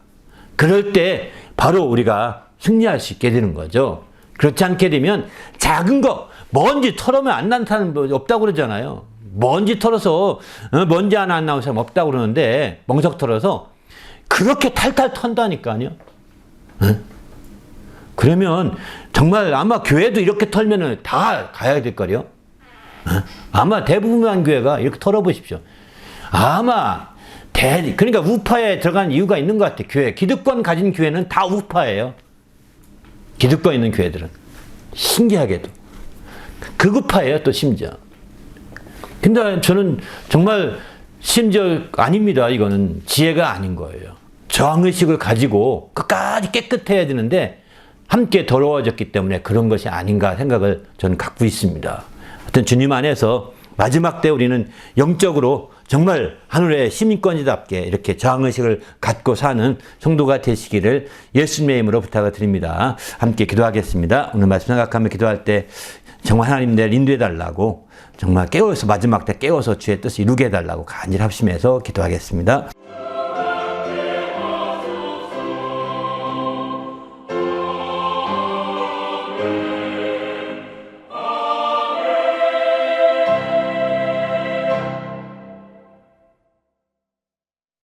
그럴 때 바로 우리가 승리할 수 있게 되는 거죠. 그렇지 않게 되면 작은 거, 먼지 털으면 안 나는 사람 없다고 그러잖아요. 먼지 털어서 먼지 하나 안 나오는 사람 없다고 그러는데, 멍석 털어서 그렇게 탈탈 턴다니까요. 그러면 정말 아마 교회도 이렇게 털면은 다 가야 될 거요. 아마 대부분의 교회가 이렇게 털어보십시오. 아마 그러니까 우파에 들어간 이유가 있는 것 같아요. 기득권 가진 교회는 다 우파예요. 기득권 있는 교회들은 신기하게도 극우파예요. 또 심지어. 근데 저는 정말 심지어 아닙니다. 이거는 지혜가 아닌 거예요. 저항의식을 가지고 끝까지 깨끗해야 되는데 함께 더러워졌기 때문에 그런 것이 아닌가 생각을 저는 갖고 있습니다. 하여튼 주님 안에서 마지막 때 우리는 영적으로 정말 하늘의 시민권이답게 이렇게 저항의식을 갖고 사는 성도가 되시기를 예수님의 이름으로 부탁을 드립니다. 함께 기도하겠습니다. 오늘 말씀 생각하며 기도할 때 정말 하나님 내 인도해 달라고 정말 깨워서 마지막 때 깨워서 주의 뜻을 이루게 해달라고 간절히 합심해서 기도하겠습니다.